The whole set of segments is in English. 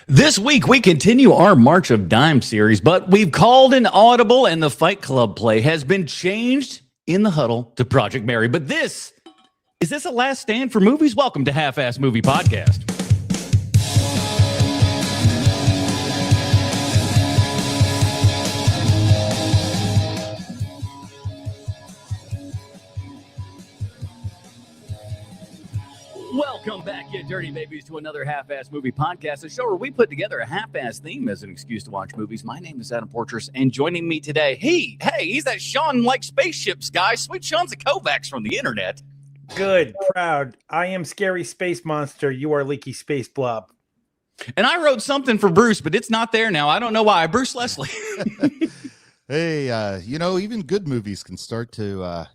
This week, we continue our March of Dime series, but we've called an audible and the Fight Club play has been changed in the huddle to Project Mary. But is this a last stand for movies? Welcome to Half-Ass Movie Podcast. Welcome back, you dirty babies, to another Half-Ass Movie Podcast, a show where we put together a half-ass theme as an excuse to watch movies. My name is Adam Portress, and joining me today, he's that Sean like spaceships guy. Sweet Sean's a Kovacs from the internet. Good, proud. I am scary space monster. You are leaky space blob. And I wrote something for Bruce, but it's not there now. I don't know why. Bruce Leslie. Hey, even good movies can start to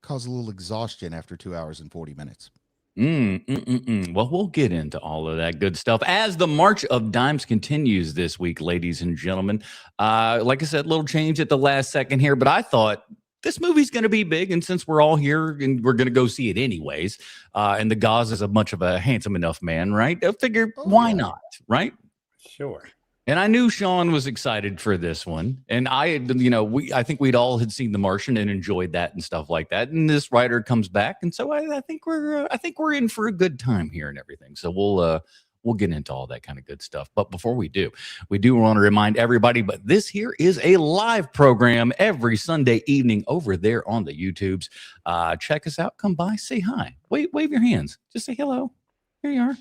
cause a little exhaustion after 2 hours and 40 minutes. Well, we'll get into all of that good stuff as the March of Dimes continues this week, ladies and gentlemen. Like I said, little change at the last second here, but I thought this movie's going to be big, and since we're all here and we're going to go see it anyways, and the Gauze is a much of a handsome enough man, right? I figure, why not, right? Sure. And I knew Sean was excited for this one. And I think we'd all had seen The Martian and enjoyed that and stuff like that. And this writer comes back. And so I think we're in for a good time here and everything. So we'll get into all that kind of good stuff. But before we do want to remind everybody, but this here is a live program every Sunday evening over there on the YouTubes. Check us out. Come by, say hi, wave your hands, just say hello. Here you are.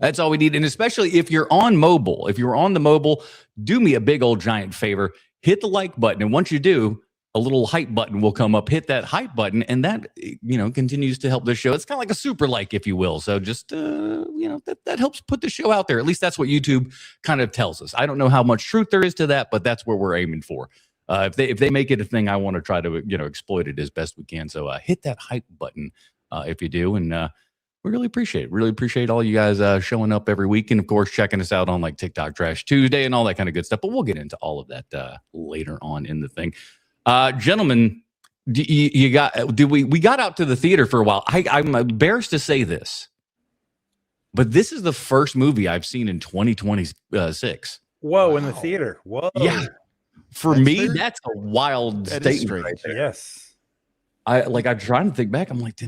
That's all we need. And especially if you're on mobile, if you're on the mobile, do me a big old giant favor, hit the like button. And once you do, a little hype button will come up. Hit that hype button. And that, continues to help the show. It's kind of like a super like, if you will. So just, that helps put the show out there. At least that's what YouTube kind of tells us. I don't know how much truth there is to that, but that's where we're aiming for. If they make it a thing, I want to try to, exploit it as best we can. So hit that hype button if you do. And, we really appreciate all you guys showing up every week, and of course checking us out on like TikTok Trash Tuesday and all that kind of good stuff. But we'll get into all of that later on in the thing. Gentlemen, we got out to the theater for a while. I'm embarrassed to say this, but this is the first movie I've seen in 2026. Whoa, wow. In the theater. Whoa. Yeah. For me, that's a wild statement right there. Yes. I'm trying to think back. I'm like,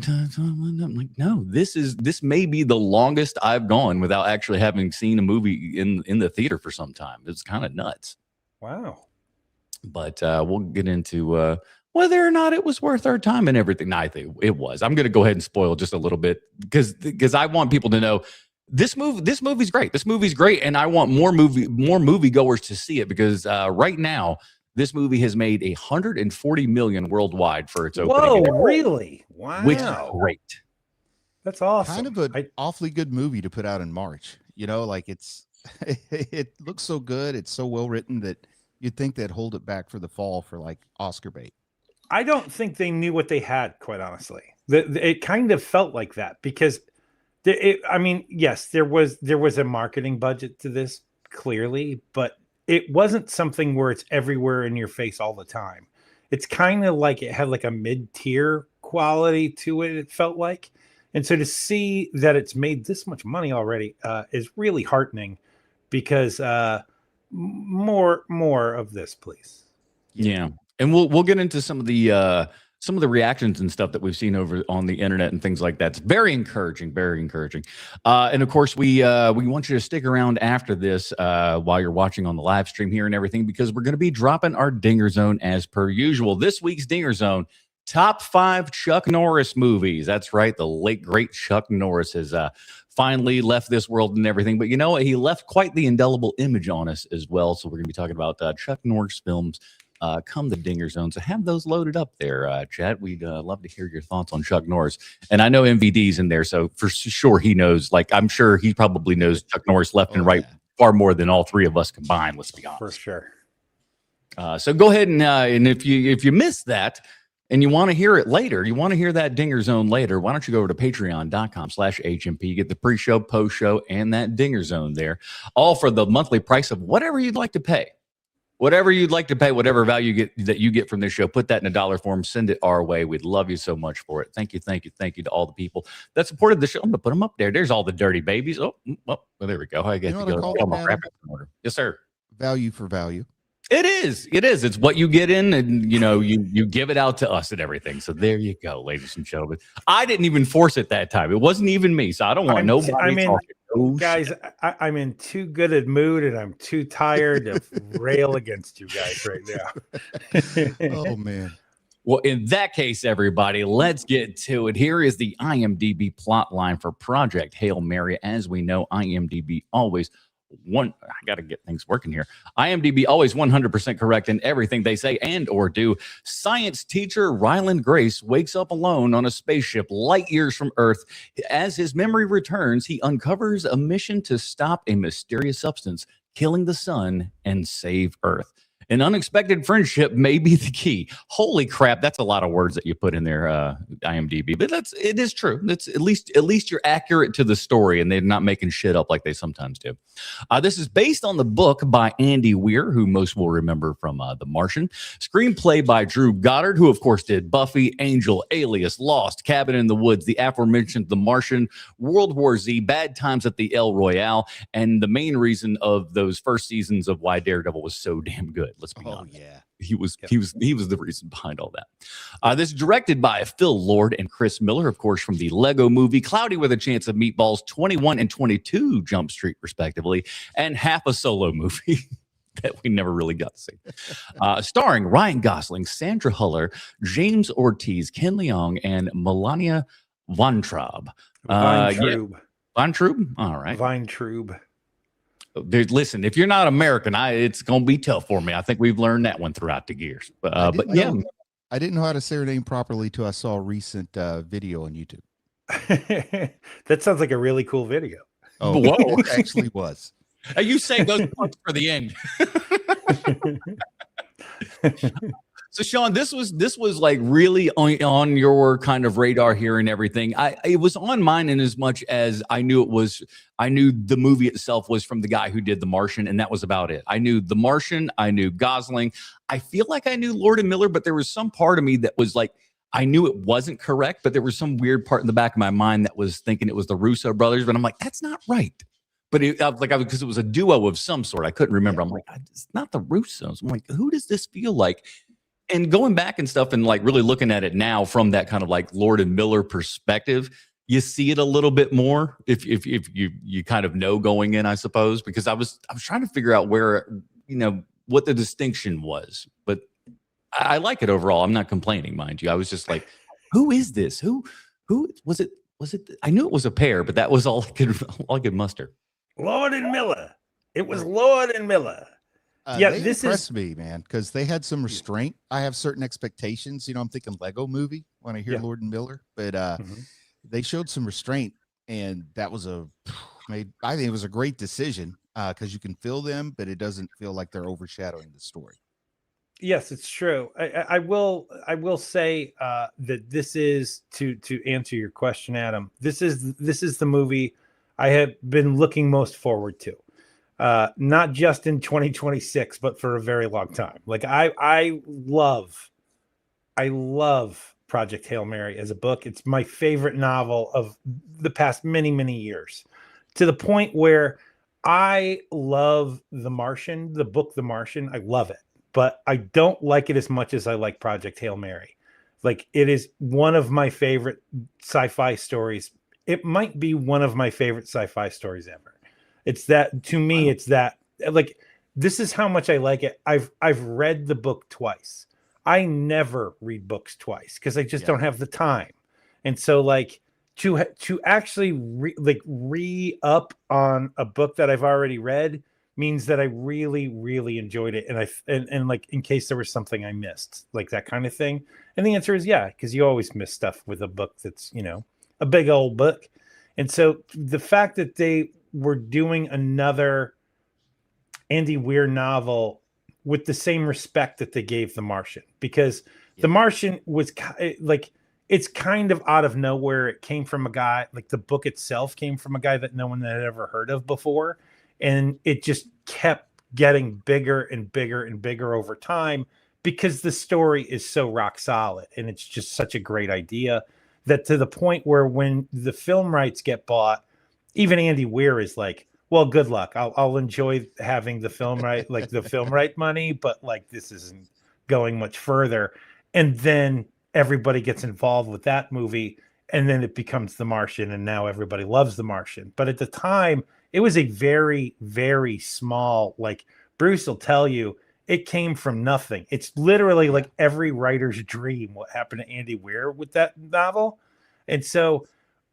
no, this may be the longest I've gone without actually having seen a movie in the theater for some time. It's kind of nuts. Wow. But we'll get into whether or not it was worth our time and everything. No, I think it was. I'm going to go ahead and spoil just a little bit because I want people to know this movie's great. This movie's great, and I want more moviegoers to see it because right now, this movie has made $140 million worldwide for its opening. Whoa, really? Wow. Which is great. That's awesome. Kind of an awfully good movie to put out in March. It looks so good. It's so well written that you'd think they'd hold it back for the fall for like Oscar bait. I don't think they knew what they had, quite honestly. It kind of felt like that because, yes, there was a marketing budget to this, clearly, but it wasn't something where it's everywhere in your face all the time. It's kind of like it had like a mid-tier quality to it, it felt like. And so to see that it's made this much money already is really heartening because more of this, please. Yeah. And we'll get into some of the reactions and stuff that we've seen over on the internet and things like that. It's very encouraging, very encouraging. And of course, we want you to stick around after this while you're watching on the live stream here and everything, because we're going to be dropping our Dinger Zone as per usual. This week's Dinger Zone, top 5 Chuck Norris movies. That's right. The late, great Chuck Norris has finally left this world and everything. But you know what? He left quite the indelible image on us as well. So we're going to be talking about Chuck Norris films come the Dinger Zone. So have those loaded up there, Chad. We'd love to hear your thoughts on Chuck Norris. And I know MVD's in there, so for sure he knows, like I'm sure he probably knows Chuck Norris left and right far more than all three of us combined, let's be honest. For sure. So go ahead and if you missed that and you want to hear it later, you want to hear that Dinger Zone later, why don't you go over to patreon.com/HMP, get the pre-show, post-show, and that Dinger Zone there, all for the monthly price of whatever you'd like to pay. Whatever you'd like to pay, whatever value you get from this show, put that in a dollar form, send it our way. We'd love you so much for it. Thank you to all the people that supported the show. I'm gonna put them up there. There's all the dirty babies. Oh, well, there we go. I get You know to what I go. call it, My Adam? graphics in order. Yes, sir. Value for value. It is. It's what you get in, and you give it out to us and everything. So there you go, ladies and gentlemen. I didn't even force it that time. It wasn't even me. So I don't want nobody talking. Guys, I'm in too good a mood and I'm too tired to rail against you guys right now. Oh man. Well, in that case, everybody, let's get to it. Here is the IMDb plot line for Project Hail Mary. As we know, IMDb always I got to get things working here. IMDb always 100% correct in everything they say and or do. Science teacher Ryland Grace wakes up alone on a spaceship light years from Earth. As his memory returns, he uncovers a mission to stop a mysterious substance killing the sun and save Earth. An unexpected friendship may be the key. Holy crap, that's a lot of words that you put in there, IMDb. But it is true. That's at least you're accurate to the story, and they're not making shit up like they sometimes do. This is based on the book by Andy Weir, who most will remember from The Martian. Screenplay by Drew Goddard, who of course did Buffy, Angel, Alias, Lost, Cabin in the Woods, the aforementioned The Martian, World War Z, Bad Times at the El Royale, and the main reason of those first seasons of why Daredevil was so damn good. Let's be honest. Yeah. He was the reason behind all that. This is directed by Phil Lord and Chris Miller, of course, from the Lego movie, Cloudy with a Chance of Meatballs, 21 and 22 Jump Street, respectively, and half a Solo movie that we never really got to see. Starring Ryan Gosling, Sandra Huller, James Ortiz, Ken Leong, and Melania Weintraub. Weintraub? All right. Weintraub. Listen, if you're not American, it's going to be tough for me. I think we've learned that one throughout the years. But yeah. I didn't know how to say her name properly till I saw a recent video on YouTube. That sounds like a really cool video. Oh, whoa. It actually was. You save those points for the end. So, Sean, this was like really on your kind of radar here and everything. It was on mine in as much as I knew the movie itself was from the guy who did The Martian, and that was about it. I knew The Martian, I knew Gosling. I feel like I knew Lord and Miller, but there was some part of me that was like, I knew it wasn't correct, but there was some weird part in the back of my mind that was thinking it was the Russo brothers, but I'm like, that's not right. But because it was a duo of some sort, I couldn't remember. I'm like, it's not the Russos. I'm like, who does this feel like? And going back and stuff and like really looking at it now from that kind of like Lord and Miller perspective, you see it a little bit more if you kind of know going in, I suppose, because I was trying to figure out where, what the distinction was. But I like it overall. I'm not complaining, mind you. I was just like, who is this? Who was it? Was it? I knew it was a pair, but that was all I could muster. Lord and Miller. It was Lord and Miller. This impressed me, man, because they had some restraint. I have certain expectations. I'm thinking Lego movie when I hear Lord and Miller, but they showed some restraint, and that was I think it was a great decision because you can feel them, but it doesn't feel like they're overshadowing the story. Yes, it's true. I will say that this is to answer your question, Adam. This is the movie I have been looking most forward to. Not just in 2026, but for a very long time. Like I love Project Hail Mary as a book. It's my favorite novel of the past many, many years, to the point where I love The Martian, the book The Martian. I love it, but I don't like it as much as I like Project Hail Mary. Like, it is one of my favorite sci-fi stories. It might be one of my favorite sci-fi stories ever. It's that, to me, it's that, like, this is how much I like it. I've read the book twice. I never read books twice because I just don't have the time. And so, like, to actually re-up on a book that I've already read means that I really, really enjoyed it. And like, in case there was something I missed, like that kind of thing. And the answer is because you always miss stuff with a book that's, a big old book. And so the fact that they were doing another Andy Weir novel with the same respect that they gave The Martian, because The Martian was like, it's kind of out of nowhere. It came from a guy, like the book itself came from a guy that no one had ever heard of before. And it just kept getting bigger and bigger and bigger over time because the story is so rock solid and it's just such a great idea that to the point where when the film rights get bought, even Andy Weir is like, well, good luck. I'll enjoy having the film right, like the film right money, but like this isn't going much further. And then everybody gets involved with that movie, and then it becomes The Martian, and now everybody loves The Martian. But at the time, it was a very, very small, like Bruce will tell you, it came from nothing. It's literally like every writer's dream what happened to Andy Weir with that novel. And so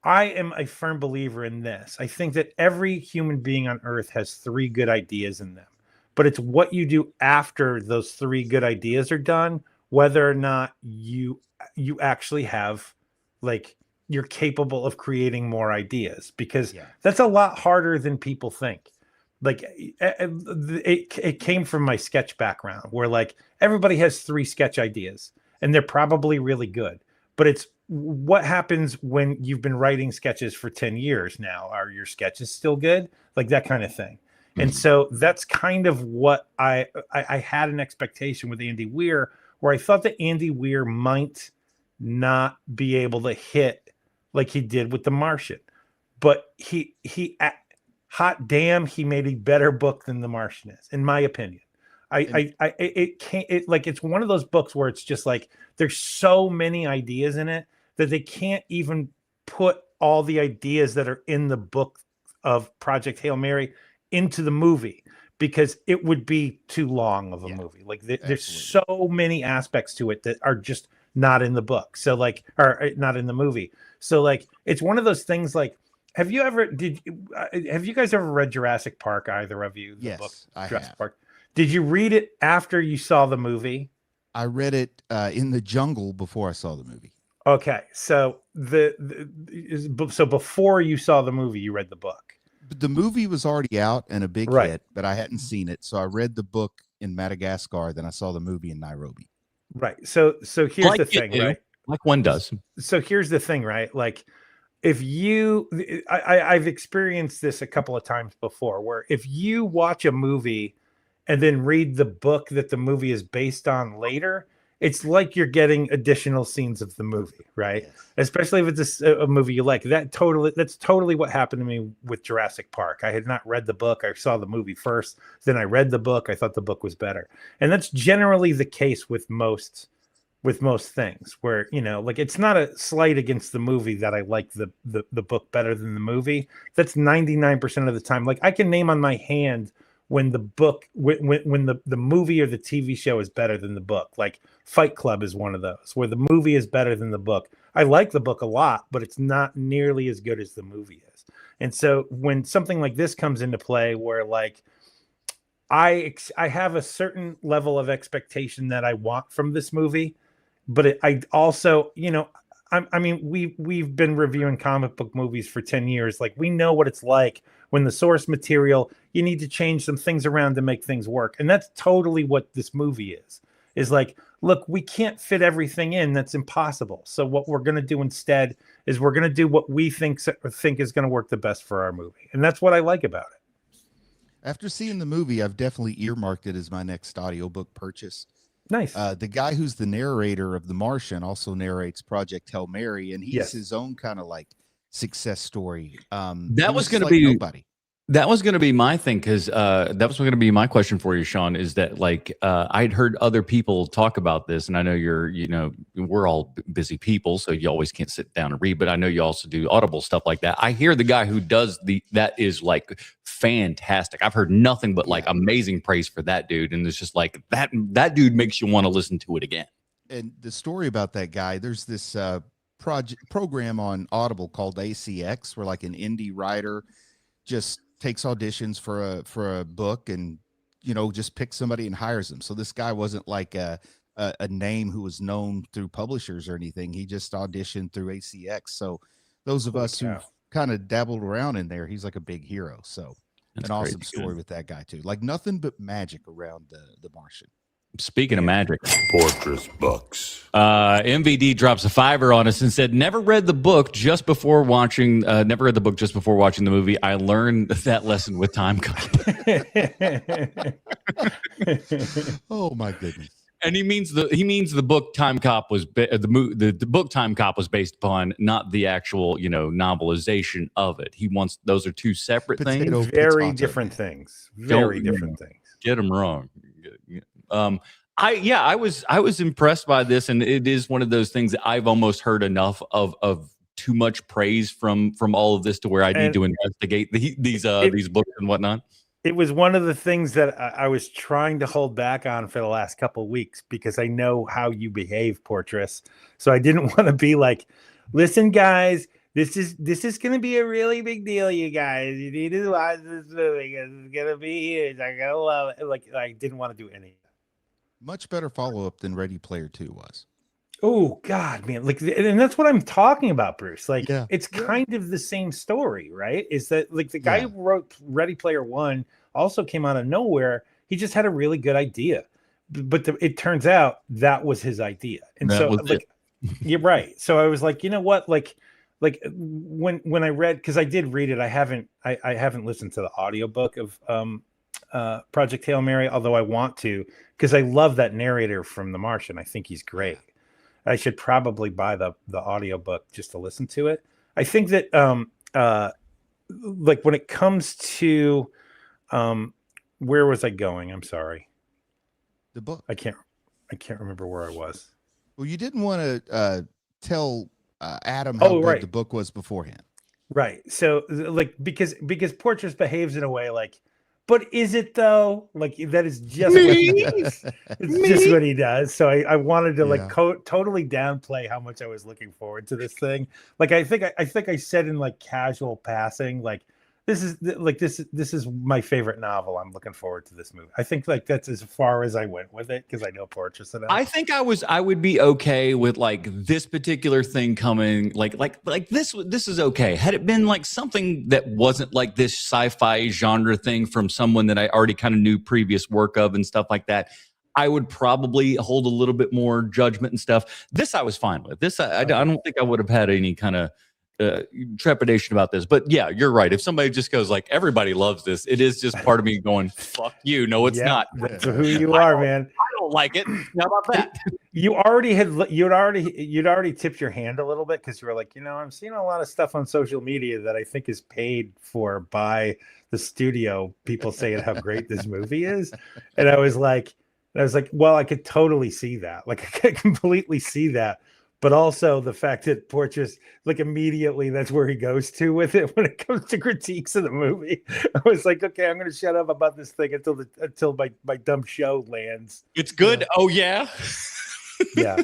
I am a firm believer in this. I think that every human being on earth has three good ideas in them, but it's what you do after those three good ideas are done, whether or not you actually have, like, you're capable of creating more ideas, because that's a lot harder than people think. Like it came from my sketch background where like everybody has three sketch ideas and they're probably really good, but it's what happens when you've been writing sketches for 10 years now. Are your sketches still good? Like that kind of thing. Mm-hmm. And so that's kind of what I had an expectation with Andy Weir, where I thought that Andy Weir might not be able to hit like he did with The Martian, but he hot damn, he made a better book than The Martian is, in my opinion. It's one of those books where it's just like there's so many ideas in it that they can't even put all the ideas that are in the book of Project Hail Mary into the movie, because it would be too long of a movie. Like there's so many aspects to it that are just not in the book. So like, or not in the movie. So like, it's one of those things like, have you guys ever read Jurassic Park? Either of you? Yes, book, I Jurassic have. Park. Did you read it after you saw the movie? I read it in the jungle before I saw the movie. Okay, so so before you saw the movie, you read the book. The movie was already out and a big hit, but I hadn't seen it, so I read the book in Madagascar. Then I saw the movie in Nairobi. Right. So here's the thing, right? Like one does. So here's the thing, right? Like, if you, I've experienced this a couple of times before, where if you watch a movie and then read the book that the movie is based on later, it's like you're getting additional scenes of the movie, right? Yes. Especially if it's a movie you like. That's totally what happened to me with Jurassic Park. I had not read the book. I saw the movie first, then I read the book. I thought the book was better. And that's generally the case with most things, where, you know, like, it's not a slight against the movie that I like the book better than the movie. That's 99% of the time. Like, I can name on my hand when the book, when the movie or the TV show is better than the book. Like Fight Club is one of those where the movie is better than the book. I like the book a lot, but it's not nearly as good as the movie is. And so when something like this comes into play, where like I have a certain level of expectation that I want from this movie, but I also, you know, I mean, we've been reviewing comic book movies for 10 years. Like, we know what it's like when the source material, you need to change some things around to make things work. And that's totally what this movie is like, look, we can't fit everything in. That's impossible. So what we're going to do instead is we're going to do what we think is going to work the best for our movie. And that's what I like about it. After seeing the movie, I've definitely earmarked it as my next audiobook purchase. Nice. The guy who's the narrator of The Martian also narrates Project Hail Mary, and he's his own kind of like success story. That was going to be nobody. That was going to be my thing, because that was going to be my question for you, Sean, is that like I'd heard other people talk about this, and I know we're all busy people, so you always can't sit down and read, but I know you also do Audible stuff like that. I hear the guy who does that is like fantastic. I've heard nothing but like amazing praise for that dude, and it's just like that dude makes you want to listen to it again. And the story about that guy, there's this program on Audible called ACX, where like an indie writer just takes auditions for a book, and just picks somebody and hires them. So this guy wasn't like a name who was known through publishers or anything. He just auditioned through ACX. So those of us who kind of dabbled around in there, he's like a big hero. So that's an awesome story with that guy too. Like nothing but magic around the Martian. Speaking of magic, Fortress Bucks. MVD drops a $5 on us and said, "Never read the book just before watching. Never read the book just before watching the movie. I learned that lesson with Time Cop." Oh my goodness! And he means the book Time Cop was the book Time Cop was based upon, not the actual novelization of it. He wants those are two separate things, very different things, very different things. Get them wrong. I was impressed by this, and it is one of those things that I've almost heard enough of too much praise from all of this to where I need to investigate these books and whatnot. It was one of the things that I was trying to hold back on for the last couple of weeks because I know how you behave, Portress. So I didn't want to be like, listen, guys, this is going to be a really big deal, you guys. You need to watch this movie. It's going to be huge. I'm going to love it. Like, I didn't want to do any. Much better follow-up than Ready Player 2 was. Oh God, man! Like, and that's what I'm talking about, Bruce. Like, it's kind of the same story, right? Is that like the guy who wrote Ready Player One also came out of nowhere? He just had a really good idea, but it turns out that was his idea, and that so like, you're right. So I was like, you know what, like when I read, because I did read it, I haven't listened to the audiobook of Project Hail Mary, although I want to, because I love that narrator from The Martian. I think he's great. I should probably buy the audiobook just to listen to it. I think that like when it comes to where was I going? I'm sorry. The book. I can't remember where I was. Well, you didn't want to tell Adam how good the book was beforehand. Right. So like because Portress behaves in a way like, but is it though? Like that is just what he does. It's just what he does. So I wanted to totally downplay how much I was looking forward to this thing. Like I think I said in like casual passing, like this is my favorite novel. I'm looking forward to this movie. I think like that's as far as I went with it because I know Portress enough. I think I would be okay with like this particular thing coming like this is okay. Had it been like something that wasn't like this sci-fi genre thing from someone that I already kind of knew previous work of and stuff like that, I would probably hold a little bit more judgment and stuff. This I was fine with. This I don't think I would have had any kind of trepidation about this, but yeah, you're right. If somebody just goes like everybody loves this, it is just part of me going fuck you. No, it's not. That's who you are, man. I don't like it. How about that? You'd already tipped your hand a little bit because you were like, I'm seeing a lot of stuff on social media that I think is paid for by the studio. People saying how great this movie is, and I was like, well, I could totally see that. Like I could completely see that. But also the fact that Portress, like immediately, that's where he goes to with it when it comes to critiques of the movie. I was like, okay, I'm going to shut up about this thing until my dumb show lands. It's good. Oh yeah, yeah.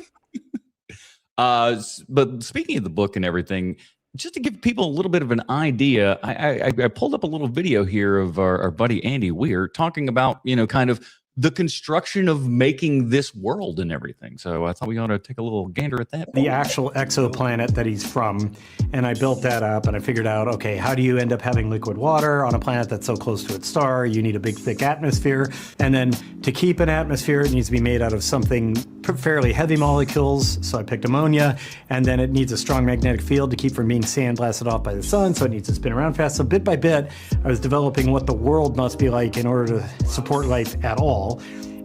But speaking of the book and everything, just to give people a little bit of an idea, I pulled up a little video here of our buddy Andy Weir talking about kind of the construction of making this world and everything. So I thought we ought to take a little gander at that. The actual exoplanet that he's from. And I built that up and I figured out, okay, how do you end up having liquid water on a planet that's so close to its star? You need a big, thick atmosphere. And then to keep an atmosphere, it needs to be made out of something fairly heavy molecules. So I picked ammonia. And then it needs a strong magnetic field to keep from being sandblasted off by the sun. So it needs to spin around fast. So bit by bit, I was developing what the world must be like in order to support life at all.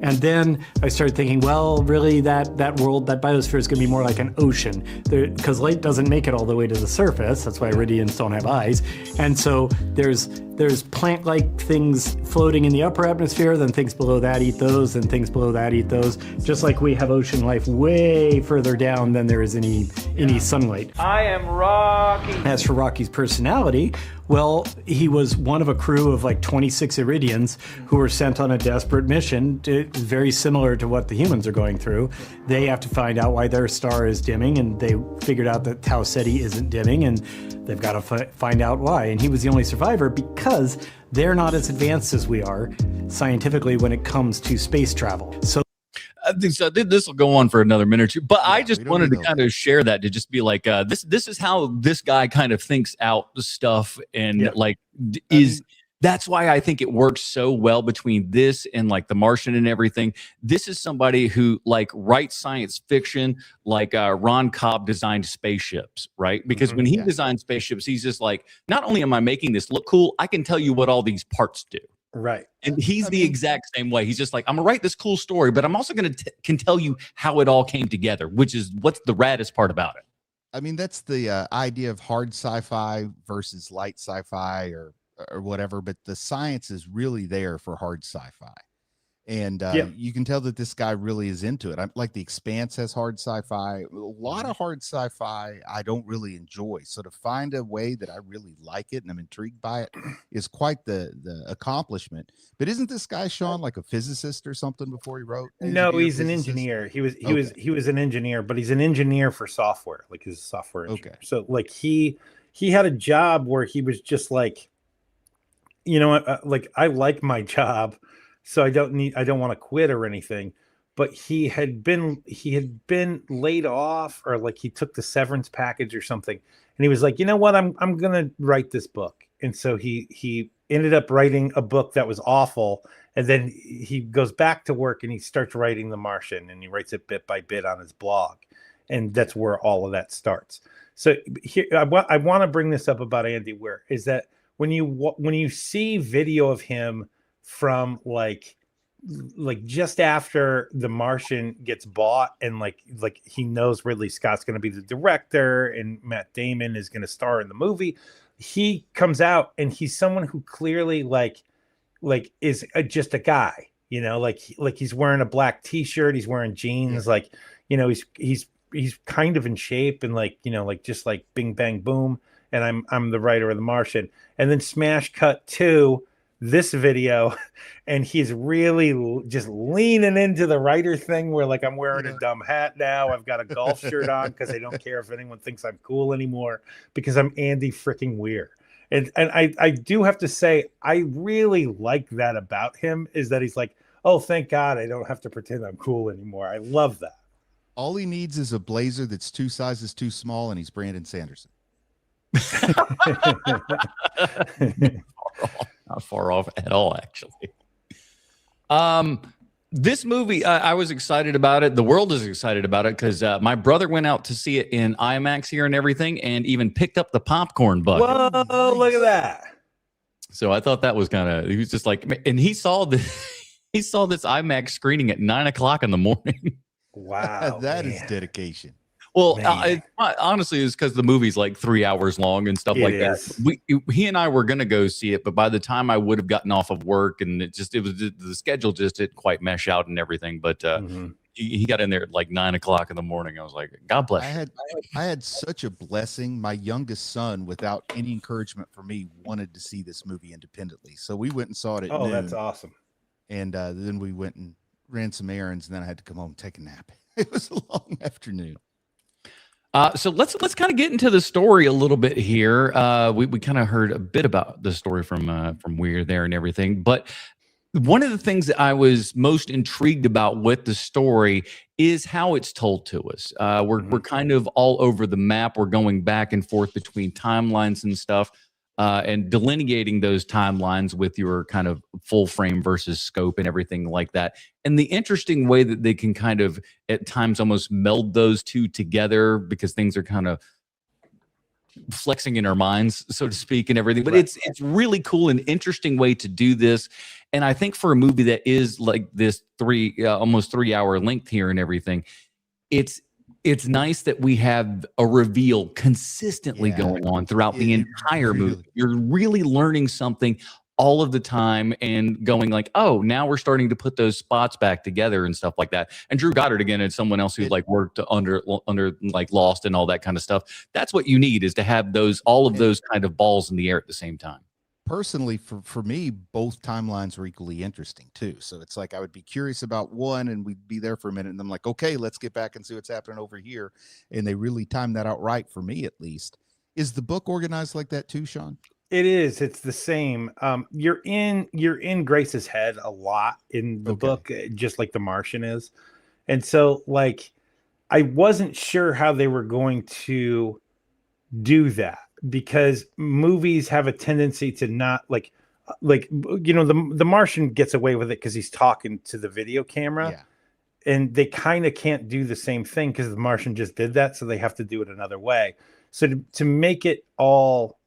And then I started thinking, well, really that world, that biosphere is going to be more like an ocean because light doesn't make it all the way to the surface. That's why iridians don't have eyes. And so there's plant-like things floating in the upper atmosphere, then things below that eat those, and things below that eat those. Just like we have ocean life way further down than there is any sunlight. I am Rocky. As for Rocky's personality, well, he was one of a crew of like 26 Iridians who were sent on a desperate mission, very similar to what the humans are going through. They have to find out why their star is dimming, and they figured out that Tau Ceti isn't dimming, and they've got to find out why. And he was the only survivor because they're not as advanced as we are scientifically when it comes to space travel. So this will go on for another minute or two, but I just wanted to kind of share that to just be like, this is how this guy kind of thinks out the stuff and That's why I think it works so well between this and like The Martian and everything. This is somebody who like writes science fiction, like Ron Cobb designed spaceships, right? Because when he designed spaceships, he's just like, not only am I making this look cool, I can tell you what all these parts do. Right. And he's the exact same way. He's just like, I'm gonna write this cool story, but I'm also gonna can tell you how it all came together, which is what's the raddest part about it. I mean, that's the idea of hard sci-fi versus light sci-fi or whatever, but the science is really there for hard sci-fi. And you can tell that this guy really is into it. I'm like The Expanse has hard sci-fi. A lot of hard sci-fi I don't really enjoy. So to find a way that I really like it and I'm intrigued by it is quite the accomplishment. But isn't this guy, Sean, like a physicist or something before he wrote? No, he's an engineer. He was an engineer, but he's an engineer for software. Like he's a software engineer. Okay. So like he had a job where he was just like, you know, like I like my job. So I don't want to quit or anything, but he had been laid off, or like he took the severance package or something. And he was like, you know what, I'm going to write this book. And so he ended up writing a book that was awful. And then he goes back to work and he starts writing The Martian, and he writes it bit by bit on his blog. And that's where all of that starts. So here, I want to bring this up about Andy Weir, is that when you see video of him from like just after The Martian gets bought, and like he knows Ridley Scott's going to be the director and Matt Damon is going to star in the movie, he comes out and he's someone who clearly like is just a guy, you know, like he's wearing a black t-shirt, he's wearing jeans, like, you know, he's kind of in shape, and like, you know, like just like bing bang boom, and I'm the writer of The Martian. And then smash cut to this video, and he's really just leaning into the writer thing where like, I'm wearing a dumb hat now, I've got a golf shirt on because I don't care if anyone thinks I'm cool anymore because I'm Andy freaking Weir. And I do have to say, I really like that about him, is that he's like, oh, thank God I don't have to pretend I'm cool anymore. I love that. All he needs is a blazer that's 2 sizes too small, and he's Brandon Sanderson. Not far off at all, actually. This movie, I was excited about it. The world is excited about it because my brother went out to see it in IMAX here and everything, and even picked up the popcorn bucket. Whoa, look at that. So I thought that was kind of, he was just like, and he saw this IMAX screening at 9:00 in the morning. Wow. That is dedication. Well, honestly, it's because the movie's like 3 hours long and stuff like that. He and I were going to go see it, but by the time I would have gotten off of work, and the schedule just didn't quite mesh out and everything. But he got in there at like 9:00 in the morning. I was like, God bless you. I had such a blessing. My youngest son, without any encouragement from me, wanted to see this movie independently. So we went and saw it at noon. That's awesome. And then we went and ran some errands, and then I had to come home and take a nap. It was a long afternoon. So let's kind of get into the story a little bit here. We kind of heard a bit about the story from Weir there and everything, but one of the things that I was most intrigued about with the story is how it's told to us. We're kind of all over the map. We're going back and forth between timelines and stuff, and delineating those timelines with your kind of full frame versus scope and everything like that. And the interesting way that they can kind of at times almost meld those two together, because things are kind of flexing in our minds, so to speak, and everything. But it's really cool and interesting way to do this. And I think for a movie that is like this almost 3 hour length here and everything, it's nice that we have a reveal consistently going on throughout the entire movie. You're really learning something all of the time and going like, oh, now we're starting to put those spots back together and stuff like that. And Drew Goddard, again, is someone else who's like worked under like Lost and all that kind of stuff. That's what you need, is to have all of those kind of balls in the air at the same time. Personally, for me, both timelines were equally interesting too. So it's like I would be curious about one, and we'd be there for a minute, and I'm like, okay, let's get back and see what's happening over here. And they really timed that out right, for me at least. Is the book organized like that too, Sean? It is. It's the same. You're in Grace's head a lot in the book, just like The Martian is. And so like I wasn't sure how they were going to do that, because movies have a tendency to not like, like, you know, the Martian gets away with it because he's talking to the video camera. Yeah. And they kind of can't do the same thing because the Martian just did that, so they have to do it another way. So to make it all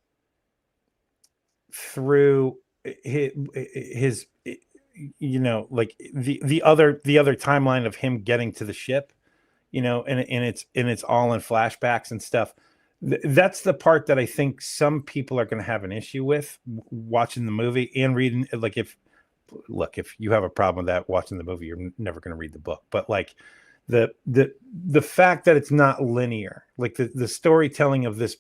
through his you know, like the other timeline of him getting to the ship, you know, and it's all in flashbacks and stuff. That's the part that I think some people are going to have an issue with watching the movie and reading. Like, if you have a problem with that watching the movie, you're never going to read the book. But like the fact that it's not linear, like the storytelling of this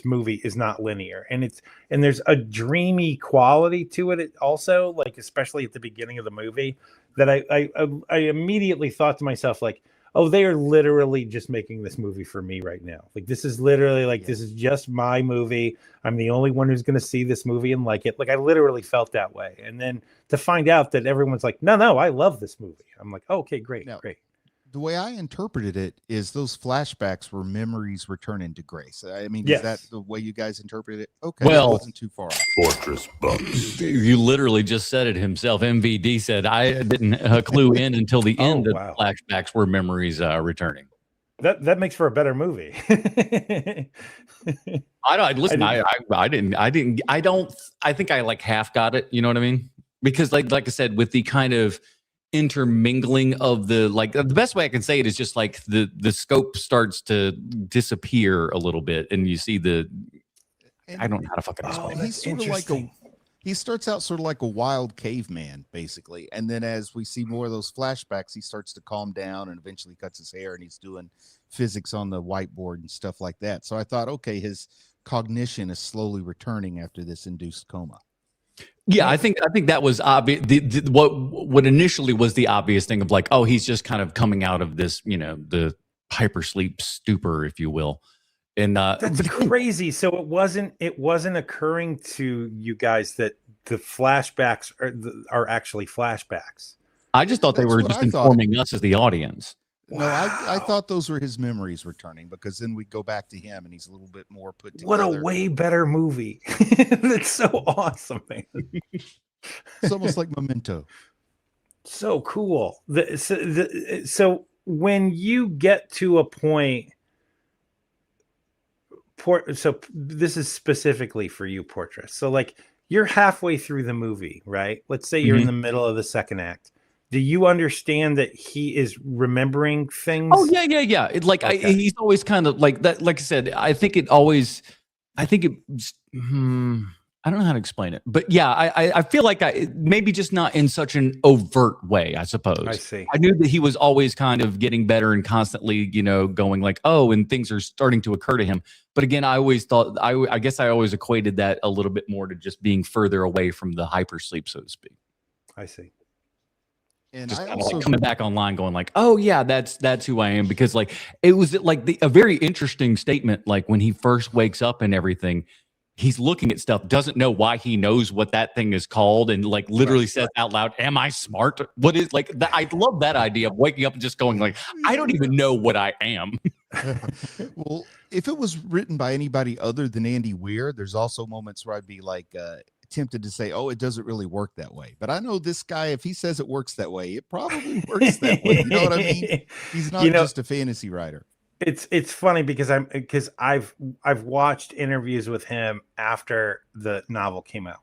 movie is not linear, and there's a dreamy quality to it also, like especially at the beginning of the movie, that I immediately thought to myself, like, oh, they are literally just making this movie for me right now. Like, this is literally like, this is just my movie. I'm the only one who's going to see this movie and like it. Like, I literally felt that way. And then to find out that everyone's like, no, I love this movie. I'm like, oh, okay, great. The way I interpreted it is those flashbacks were memories returning to Grace. I mean, Yes. Is that the way you guys interpreted it? Okay, Well, that wasn't too far off. Fortress Bucks. You literally just said it himself. MVD said, I didn't clue in until the end that wow. flashbacks were memories returning. That makes for a better movie. I think I like half got it. You know what I mean? Because like I said, with the kind of intermingling of the best way I can say it is just like the scope starts to disappear a little bit, and you see I don't know how to fucking explain it. He's sort of like he starts out sort of like a wild caveman, basically. And then as we see more of those flashbacks, he starts to calm down and eventually cuts his hair and he's doing physics on the whiteboard and stuff like that. So I thought, okay, his cognition is slowly returning after this induced coma. Yeah, I think that was obvious. What initially was the obvious thing of like, oh, he's just kind of coming out of this, you know, the hypersleep stupor, if you will. And that's crazy. So it wasn't occurring to you guys that the flashbacks are actually flashbacks. I just thought they were just informing us as the audience. No, I thought those were his memories returning, because then we go back to him and he's a little bit more put together. What a way better movie. That's so awesome, man. It's almost like Memento. So cool. So when you get to a point, so this is specifically for you, Portrait. So like, you're halfway through the movie, right? Let's say you're in the middle of the second act. Do you understand that he is remembering things? Oh yeah. He's always kind of like that. Like I said, I don't know how to explain it, but yeah, I feel like maybe just not in such an overt way, I suppose. I see. I knew that he was always kind of getting better and constantly, you know, going like, oh, and things are starting to occur to him. But again, I always thought, I guess I always equated that a little bit more to just being further away from the hypersleep, so to speak. I see. And just I kind of also like coming back online going like, oh yeah, that's who I am. Because like, it was like a very interesting statement. Like when he first wakes up and everything, he's looking at stuff, doesn't know why he knows what that thing is called, and like literally says out loud, am I smart? What is like that? I love that idea of waking up and just going like, I don't even know what I am. Well, if it was written by anybody other than Andy Weir, there's also moments where I'd be like tempted to say, oh, it doesn't really work that way. But I know this guy, if he says it works that way, it probably works that way. You know what I mean? He's not just a fantasy writer. It's funny because I've watched interviews with him after the novel came out,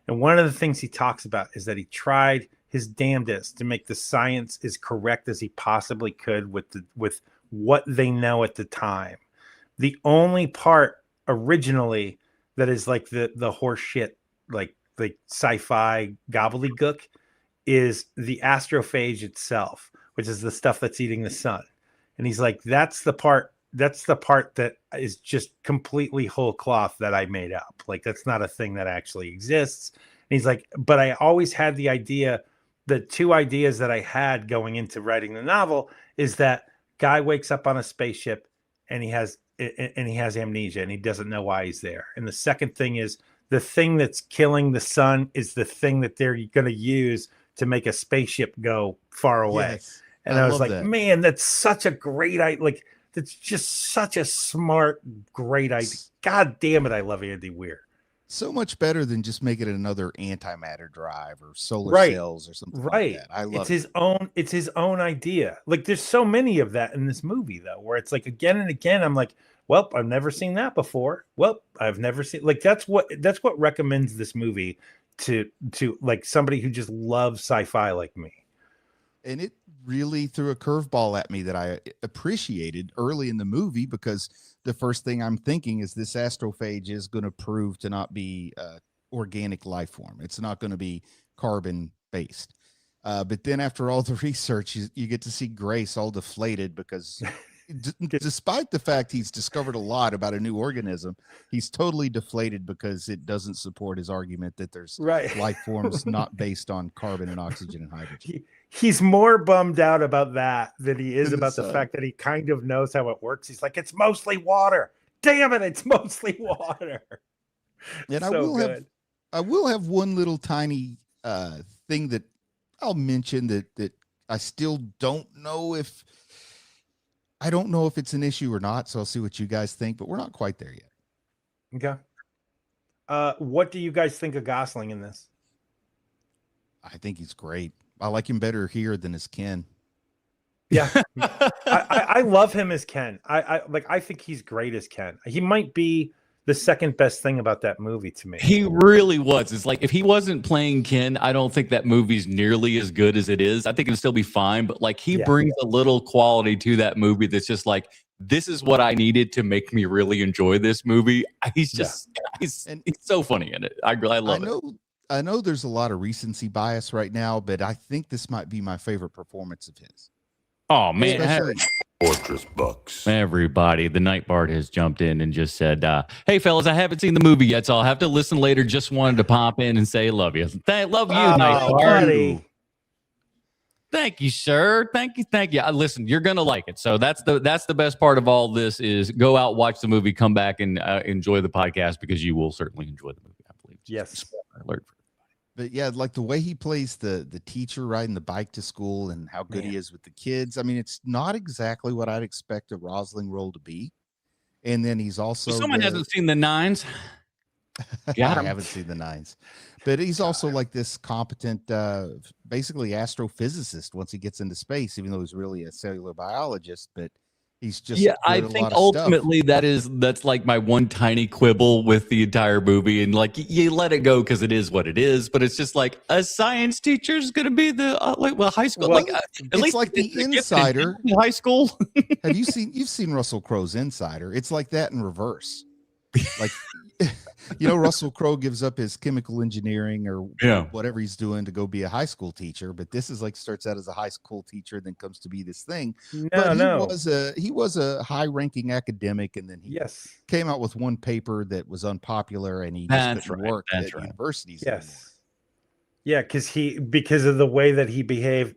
and one of the things he talks about is that he tried his damnedest to make the science as correct as he possibly could with what they know at the time. The only part originally that is like the horse shit, like sci-fi gobbledygook, is the astrophage itself, which is the stuff that's eating the sun. And he's like, that's the part that is just completely whole cloth that I made up. Like, that's not a thing that actually exists. And he's like, but I always had the idea, the two ideas that I had going into writing the novel is that guy wakes up on a spaceship and he has amnesia and he doesn't know why he's there. And the second thing is the thing that's killing the sun is the thing that they're going to use to make a spaceship go far away. Yes. And I was like, that. Man, that's such a great idea. Like, that's just such a smart, great idea. God damn it, I love Andy Weir. so much better than just making it another antimatter drive or solar Right. cells or something Right. like that. I love it's his own idea. Like there's so many of that in this movie though, where it's like again and again, I'm like, well, I've never seen that before. Well, I've never seen like that's what recommends this movie to like somebody who just loves sci-fi like me. And it really threw a curveball at me that I appreciated early in the movie, because the first thing I'm thinking is this astrophage is going to prove to not be organic life form. It's not going to be carbon based. But then after all the research, you get to see Grace all deflated because despite the fact he's discovered a lot about a new organism, he's totally deflated because it doesn't support his argument that there's life forms not based on carbon and oxygen and hydrogen. He's more bummed out about that than he is about the fact that he kind of knows how it works. He's like, it's mostly water. Damn it, it's mostly water. And so I will have one little tiny thing that I'll mention that I still don't know if it's an issue or not. So I'll see what you guys think, but we're not quite there yet. Okay. What do you guys think of Gosling in this? I think he's great. I like him better here than as Ken. Yeah. I love him as Ken. I think he's great as Ken. He might be the second best thing about that movie to me. He really was. It's like if he wasn't playing Ken, I don't think that movie's nearly as good as it is. I think it'd still be fine, but like he brings a little quality to that movie that's just like, this is what I needed to make me really enjoy this movie. He's just he's so funny in it. I love it. I know there's a lot of recency bias right now, but I think this might be my favorite performance of his. Oh man, Fortress Bucks. Everybody, the Night Bard has jumped in and just said, hey fellas, I haven't seen the movie yet, so I'll have to listen later. Just wanted to pop in and say love you. Love you, Night Bard. Buddy. Thank you, sir. Thank you. Listen, you're gonna like it. So that's the best part of all this is go out, watch the movie, come back and enjoy the podcast, because you will certainly enjoy the movie, I believe. Yes. Alert. But yeah, like the way he plays the teacher riding the bike to school and how good he is with the kids. I mean, it's not exactly what I'd expect a Rosling role to be. And then he's also someone hasn't seen the Nines. I haven't seen the Nines, but he's also like this competent, basically astrophysicist once he gets into space, even though he's really a cellular biologist. But he's just I think ultimately that's like my one tiny quibble with the entire movie, and like you let it go because it is what it is. But it's just like a science teacher is going to be the high school. Well, at least like the Insider high school. You've seen Russell Crowe's Insider? It's like that in reverse. Like Russell Crowe gives up his chemical engineering or whatever he's doing to go be a high school teacher, but this is like starts out as a high school teacher, then comes to be this thing. He was a high-ranking academic, and then he came out with one paper that was unpopular, and he just couldn't work at universities anymore. Yeah, because of the way that he behaved.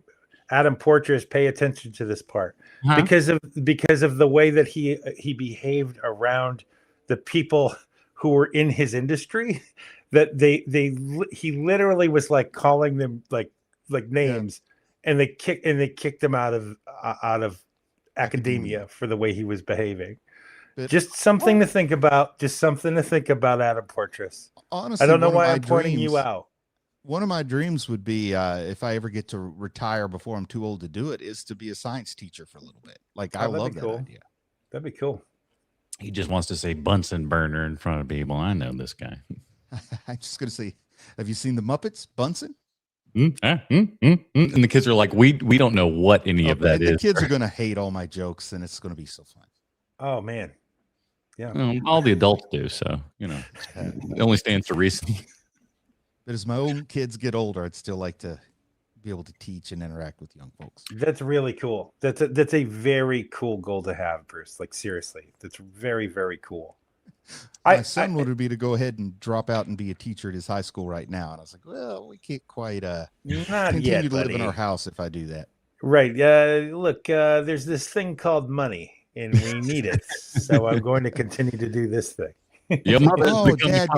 Adam Portras, pay attention to this part. Because of the way that he behaved around the people who were in his industry, that he literally was like calling them like names, and they kicked him out of academia for the way he was behaving. But just something to think about. Just something to think about, Adam Portras. Honestly, I don't know why I'm pointing you out. One of my dreams would be, if I ever get to retire before I'm too old to do it, is to be a science teacher for a little bit. Like I love that idea. That'd be cool. He just wants to say Bunsen burner in front of people. I know this guy. I'm just going to say, have you seen the Muppets? Bunsen? And the kids are like, we don't know what any of that is. The kids are going to hate all my jokes, and it's going to be so fun. Oh, man. Yeah. All the adults do. So, it only stands to reason. But as my own kids get older, I'd still like to be able to teach and interact with young folks. That's really cool. That's a very cool goal to have, Bruce. Like seriously, that's very, very cool. My son wanted me to go ahead and drop out and be a teacher at his high school right now, and I was like, well, we can't quite continue to live in our house if I do that. Right. Look, there's this thing called money, and we need it. So I'm going to continue to do this thing. Dad,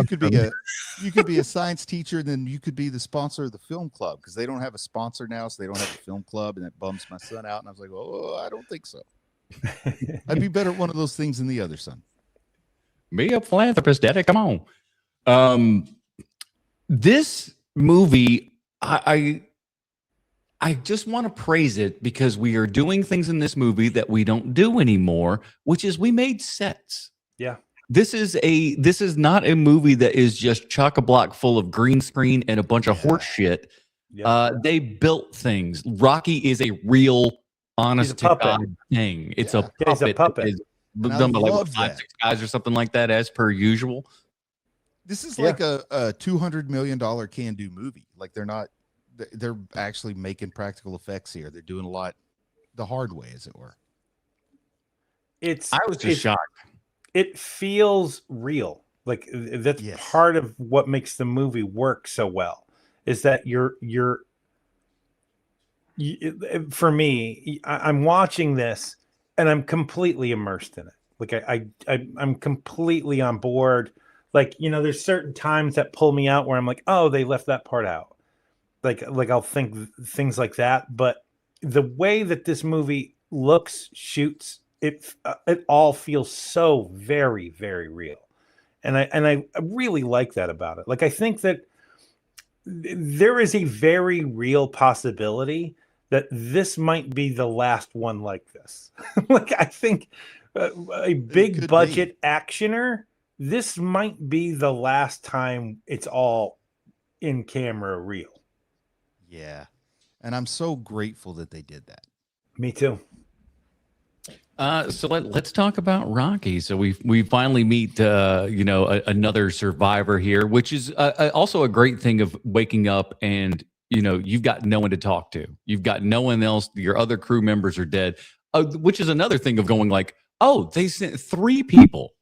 you could be a science teacher, then you could be the sponsor of the film club, because they don't have a sponsor now, so they don't have a film club, and that bums my son out. And I was like, I don't think so. I'd be better at one of those things than the other, son. Be a philanthropist, Daddy. Come on. This movie, I just want to praise it because we are doing things in this movie that we don't do anymore, which is we made sets. Yeah. This is not a movie that is just chock-a-block full of green screen and a bunch of horse shit. Yeah. They built things. Rocky is a real, honest to puppet. God thing. It's a Yeah, he's a puppet. It's And I done by like love 5, that. 6 guys or something like that, as per usual. This is Yeah. like a $200 million can-do movie. Like they're actually making practical effects here. They're doing a lot the hard way, as it were. I was just shocked. It feels real. Like that's Yes. part of what makes the movie work so well. Is that for me, I'm watching this and I'm completely immersed in it. Like I'm completely on board. Like, there's certain times that pull me out where I'm like, oh, they left that part out. Like I'll think things like that. But the way that this movie looks, shoots, it all feels so very, very real. And I really like that about it. Like, I think that there is a very real possibility that this might be the last one like this. Like, I think a big budget actioner, this might be the last time it's all in camera real. Yeah. And I'm so grateful that they did that. Me too. So let's talk about Rocky. So we finally meet another survivor here, which is also a great thing of waking up and you've got no one to talk to. You've got no one else. Your other crew members are dead, which is another thing of going like, oh, they sent 3 people.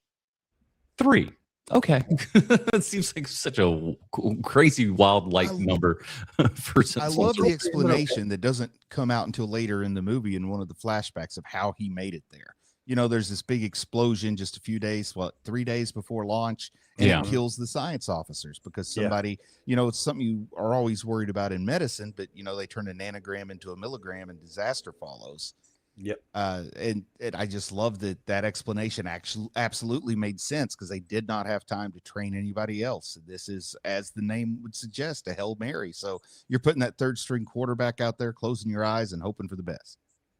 3. Okay. It seems like such a crazy wild number for I love the explanation that doesn't come out until later in the movie in one of the flashbacks of how he made it there. There's this big explosion just a few days, 3 days before launch, and it kills the science officers because somebody, it's something you are always worried about in medicine, but they turn a nanogram into a milligram and disaster follows. Yep. And I just love that explanation actually absolutely made sense because they did not have time to train anybody else. This is, as the name would suggest, a Hail Mary. So you're putting that third string quarterback out there, closing your eyes and hoping for the best.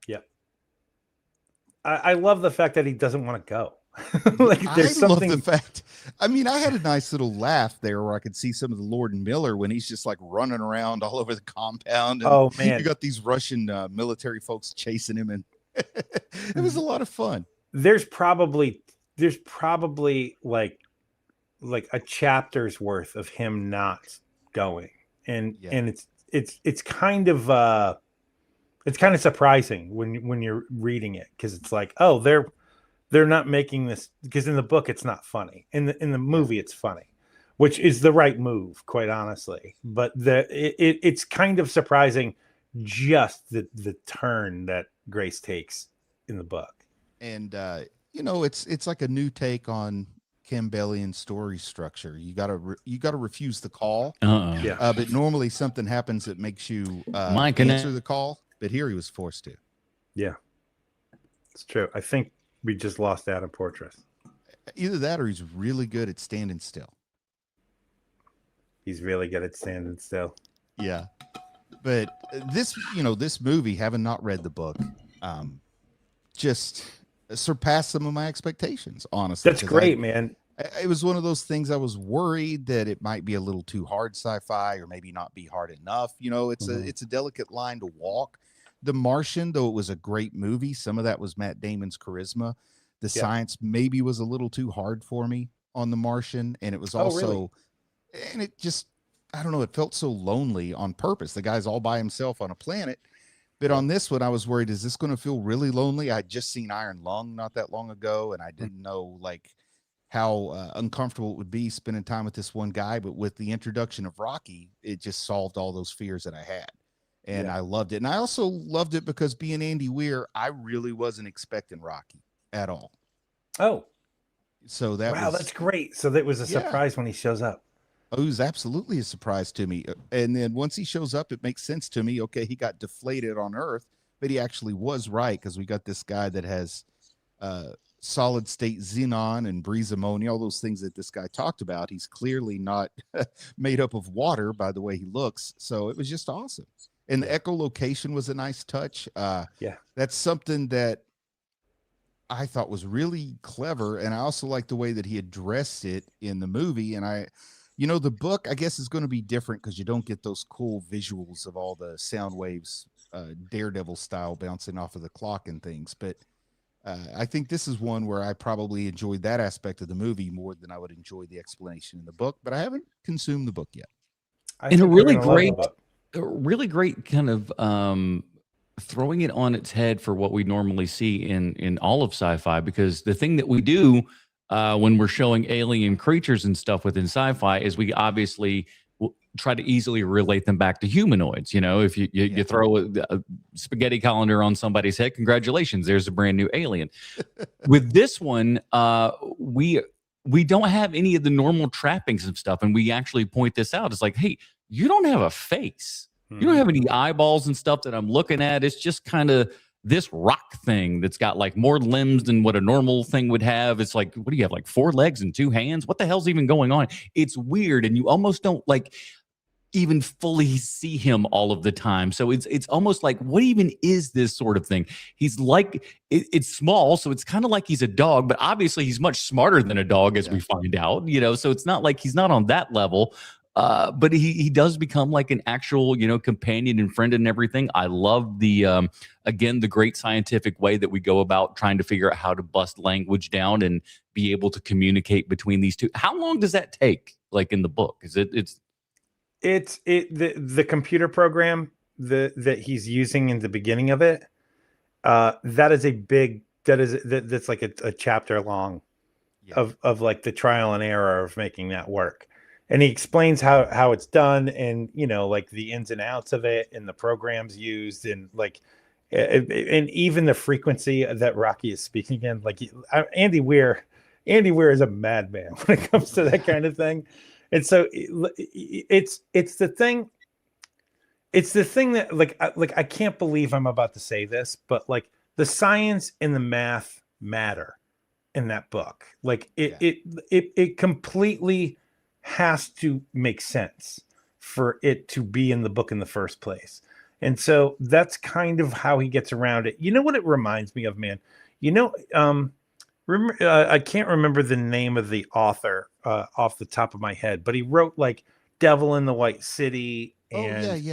Yep. I love the fact that he doesn't want to go. Like, there's something. Love the fact. I mean, I had a nice little laugh there where I could see some of the Lord and Miller when he's just like running around all over the compound. And oh man, you got these Russian military folks chasing him, and it was a lot of fun. There's probably like a chapter's worth of him not going, and it's kind of surprising when you're reading it because it's like, oh, they're not making this, because in the book it's not funny. In the movie it's funny, which is the right move, quite honestly. But it's kind of surprising just the turn that Grace takes in the book. And it's like a new take on Campbellian story structure. You gotta refuse the call. But normally something happens that makes you answer the call. But here he was forced to. Yeah, it's true. I think we just lost Adam Portress. Either that or he's really good at standing still. He's really good at standing still. Yeah. But this movie, having not read the book, just surpassed some of my expectations, honestly. That's great, man. It was one of those things I was worried that it might be a little too hard sci-fi or maybe not be hard enough. It's a delicate line to walk. The Martian, though it was a great movie, some of that was Matt Damon's charisma. The science maybe was a little too hard for me on The Martian. And it was also, and it just, I don't know, it felt so lonely on purpose. The guy's all by himself on a planet. But on this one, I was worried, is this going to feel really lonely? I'd just seen Iron Lung not that long ago, and I didn't know how uncomfortable it would be spending time with this one guy. But with the introduction of Rocky, it just solved all those fears that I had. And I loved it. And I also loved it because being Andy Weir, I really wasn't expecting Rocky at all. Oh. So that's great. So that was a surprise when he shows up. Oh, it was absolutely a surprise to me. And then once he shows up, it makes sense to me. Okay, he got deflated on Earth, but he actually was right because we got this guy that has solid state xenon and breeze ammonia, all those things that this guy talked about. He's clearly not made up of water by the way he looks. So it was just awesome. And the echolocation was a nice touch. That's something that I thought was really clever. And I also like the way that he addressed it in the movie. And the book, I guess, is going to be different because you don't get those cool visuals of all the sound waves, Daredevil style, bouncing off of the clock and things. But I think this is one where I probably enjoyed that aspect of the movie more than I would enjoy the explanation in the book. But I haven't consumed the book yet. And a really great kind of throwing it on its head for what we normally see in all of sci-fi, because the thing that we do when we're showing alien creatures and stuff within sci-fi is we obviously try to easily relate them back to humanoids. If you throw a spaghetti colander on somebody's head, congratulations, there's a brand new alien. With this one, we don't have any of the normal trappings and stuff, and we actually point this out. It's like, hey, you don't have a face. You don't have any eyeballs and stuff that I'm looking at. It's just kind of this rock thing that's got like more limbs than what a normal thing would have. It's like, what do you have, like 4 legs and 2 hands? What the hell's even going on? It's weird, and you almost don't like even fully see him all of the time. So it's almost like, what even is this sort of thing? He's like, it's small, so it's kind of like he's a dog, but obviously he's much smarter than a dog, as we find out, so it's not like he's not on that level. But he does become like an actual, companion and friend and everything. I love the, again, the great scientific way that we go about trying to figure out how to bust language down and be able to communicate between these two. How long does that take? Like in the book, the computer program that he's using in the beginning of it. That's like a chapter long of like the trial and error of making that work. And he explains how it's done, and like the ins and outs of it, and the programs used, and like, and even the frequency that Rocky is speaking in. Like Andy Weir is a madman when it comes to that kind of thing. And so it's the thing that like I can't believe I'm about to say this, but like the science and the math matter in that book. Like it completely has to make sense for it to be in the book in the first place. And so that's kind of how he gets around it. You know what it reminds me of, man? I can't remember the name of the author off the top of my head, but he wrote like Devil in the White City and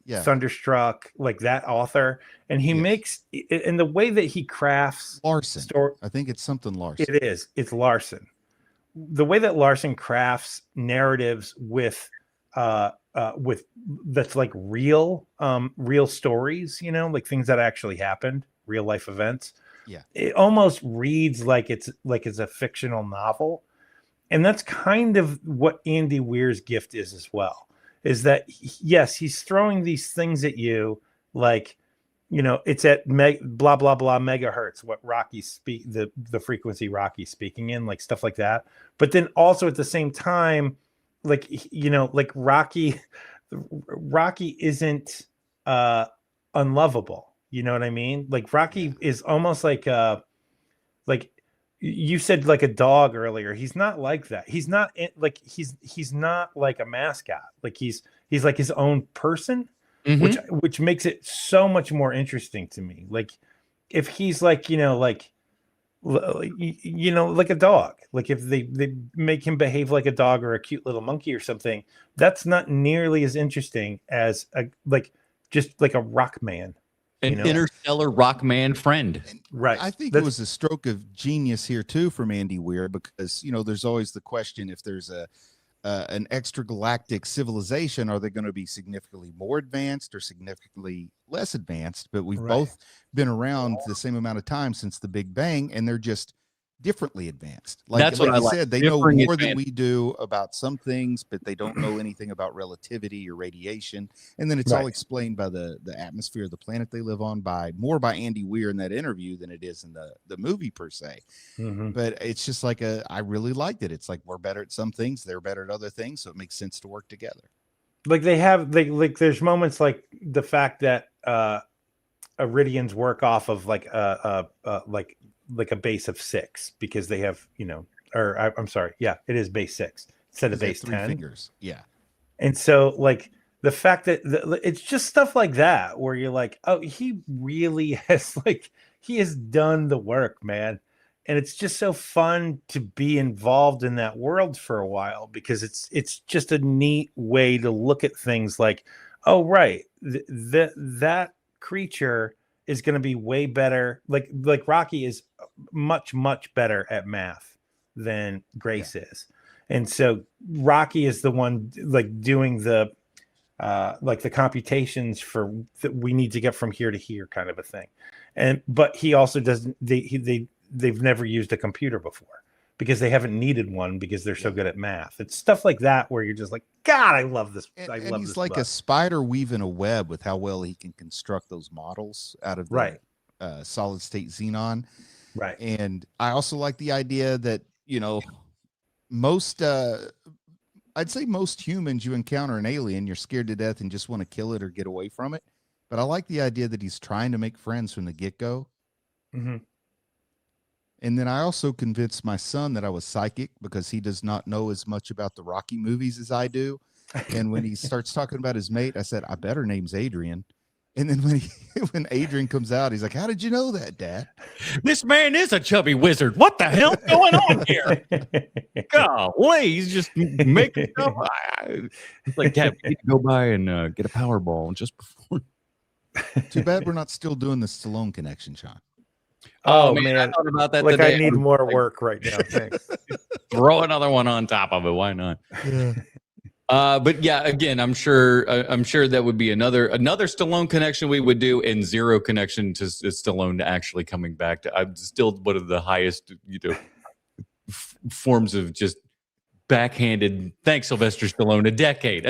Thunderstruck, like that author. And he makes, in the way that he crafts Larson. I think it's something Larson. It is. It's Larson. The way that Larson crafts narratives with that's like real stories, like things that actually happened, real life events. Yeah, it almost reads like it's a fictional novel. And that's kind of what Andy Weir's gift is as well, is that yes, he's throwing these things at you like, it's at blah blah blah megahertz, what Rocky's the frequency Rocky's speaking in, like stuff like that. But then also at the same time, like like Rocky isn't unlovable. You know what I mean? Like Rocky is almost like you said, like a dog earlier. He's not like that. He's not like he's not like a mascot. Like he's like his own person. Mm-hmm. which makes it so much more interesting to me. Like if he's like, like a dog, like if they make him behave like a dog or a cute little monkey or something, that's not nearly as interesting as just like a rock man. An interstellar rock man friend. Right. I think it was a stroke of genius here too from Andy Weir, because, there's always the question, if there's an extragalactic civilization, are they going to be significantly more advanced or significantly less advanced? But we've both been around the same amount of time since the Big Bang, and they're just differently advanced. That's what I said. They know more than we do about some things, but they don't know anything about relativity or radiation. And then it's all explained by the atmosphere of the planet they live on, more by Andy Weir in that interview than it is in the movie per se. Mm-hmm. But it's just like I really liked it. It's like, we're better at some things, they're better at other things, so it makes sense to work together. Like there's moments like the fact that Iridians work off of like like a base of 6 because they have, I'm sorry. Yeah, it is base 6 instead of base 10. Fingers. Yeah. And so like the fact that it's just stuff like that where you're like, oh, he really has he has done the work, man. And it's just so fun to be involved in that world for a while because it's just a neat way to look at things like, oh, right. That creature is going to be way better. Like Rocky is much, much better at math than Grace is. And so Rocky is the one like doing the computations for that we need to get from here to here kind of a thing. But he also doesn't, they've never used a computer before because they haven't needed one because they're so good at math. It's stuff like that where you're just like, God, I love this. And he's like a spider weaving a web with how well he can construct those models out of the solid state xenon. Right. And I also like the idea that, most, I'd say most humans, you encounter an alien, you're scared to death and just want to kill it or get away from it. But I like the idea that he's trying to make friends from the get-go. Mm-hmm. And then I also convinced my son that I was psychic because he does not know as much about the Rocky movies as I do. And when he starts talking about his mate, I said, I bet her name's Adrian. And then when Adrian comes out, he's like, how did you know that, Dad? This man is a chubby wizard. What the hell's going on here? Golly, he's just making stuff. It's like, Dad, we need to go by and get a Powerball just before. Too bad we're not still doing the Stallone connection, Sean. Oh man, I thought about that like today. I need more work right now. Thanks. Throw another one on top of it. Why not? Yeah. But yeah, again, I'm sure that would be another Stallone connection we would do, and zero connection to Stallone actually coming back. I'm still one of the highest, forms of just backhanded. Thanks, Sylvester Stallone. A decade,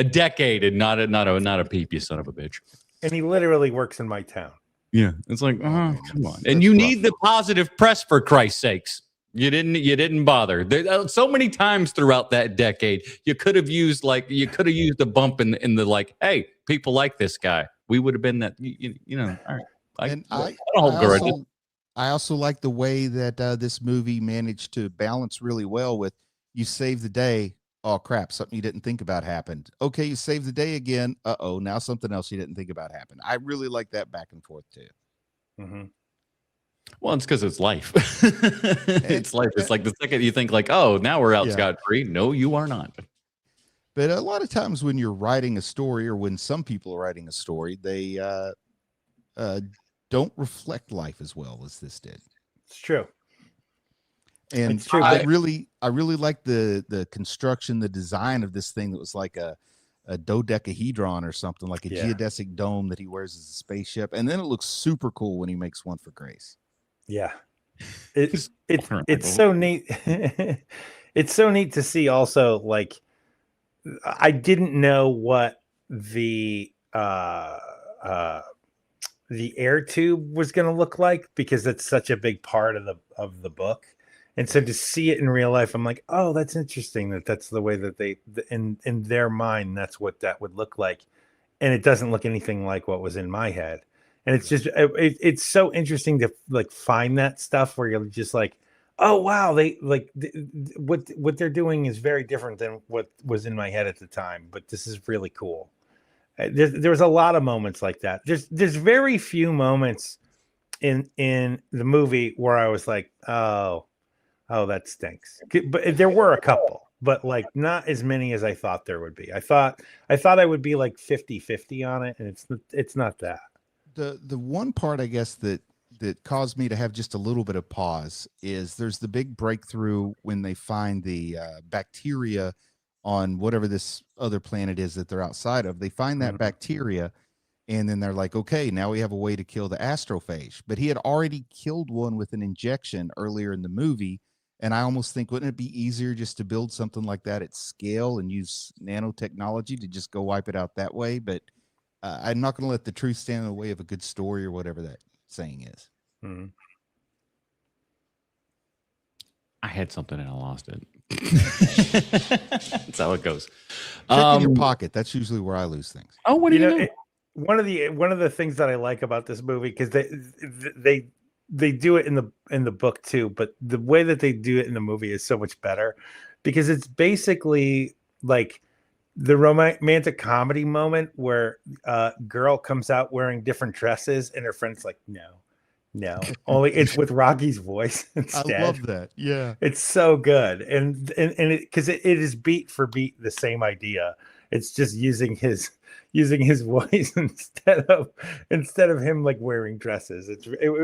and not a peep, you son of a bitch. And he literally works in my town. Yeah, it's like, come on. And you need the positive press, for Christ's sakes. You didn't bother. There, so many times throughout that decade, you could have used a bump in the like, hey, people like this guy. We would have been that, all right. I also like the way that this movie managed to balance really well with you save the day. Oh crap, something you didn't think about happened. Okay, you save the day again. Uh-oh, now something else you didn't think about happened. I really like that back and forth too. Mm-hmm. Well, it's because it's life. It's life. It's like the second you think like, oh, now we're out scot-free. No, you are not. But a lot of times when you're writing a story, or when some people are writing a story, they don't reflect life as well as this did. It's true. And it's true, I really like the construction, the design of this thing that was like a dodecahedron or something, like a geodesic dome that he wears as a spaceship. And then it looks super cool when he makes one for Grace. Yeah. It's so neat. It's so neat to see also, like, I didn't know what the air tube was going to look like because that's such a big part of the book. And so to see it in real life, I'm like, oh, that's interesting that's the way that they, in their mind, that's what that would look like. And it doesn't look anything like what was in my head. And it's just, it's so interesting to like find that stuff where you're just like, oh, wow, they like what they're doing is very different than what was in my head at the time. But this is really cool. There's a lot of moments like that. There's very few moments in the movie where I was like, oh, that stinks. But there were a couple, but like not as many as I thought there would be. I thought I would be like 50-50 on it, and it's not that. The one part, I guess, that caused me to have just a little bit of pause is there's the big breakthrough when they find the bacteria on whatever this other planet is that they're outside of. They find that bacteria, and then they're like, okay, now we have a way to kill the astrophage. But he had already killed one with an injection earlier in the movie. And I almost think, wouldn't it be easier just to build something like that at scale and use nanotechnology to just go wipe it out that way? But I'm not going to let the truth stand in the way of a good story or whatever that saying is. Mm-hmm. I had something and I lost it. That's how it goes. Check in your pocket. That's usually where I lose things. Oh, what do you know? One of the things that I like about this movie, because they do it in the book too, but the way that they do it in the movie is so much better because it's basically like the romantic comedy moment where girl comes out wearing different dresses and her friend's like, no, only it's with Rocky's voice instead. I love that. Yeah. It's so good. And it because it is beat for beat the same idea. It's just using his voice instead of him like wearing dresses.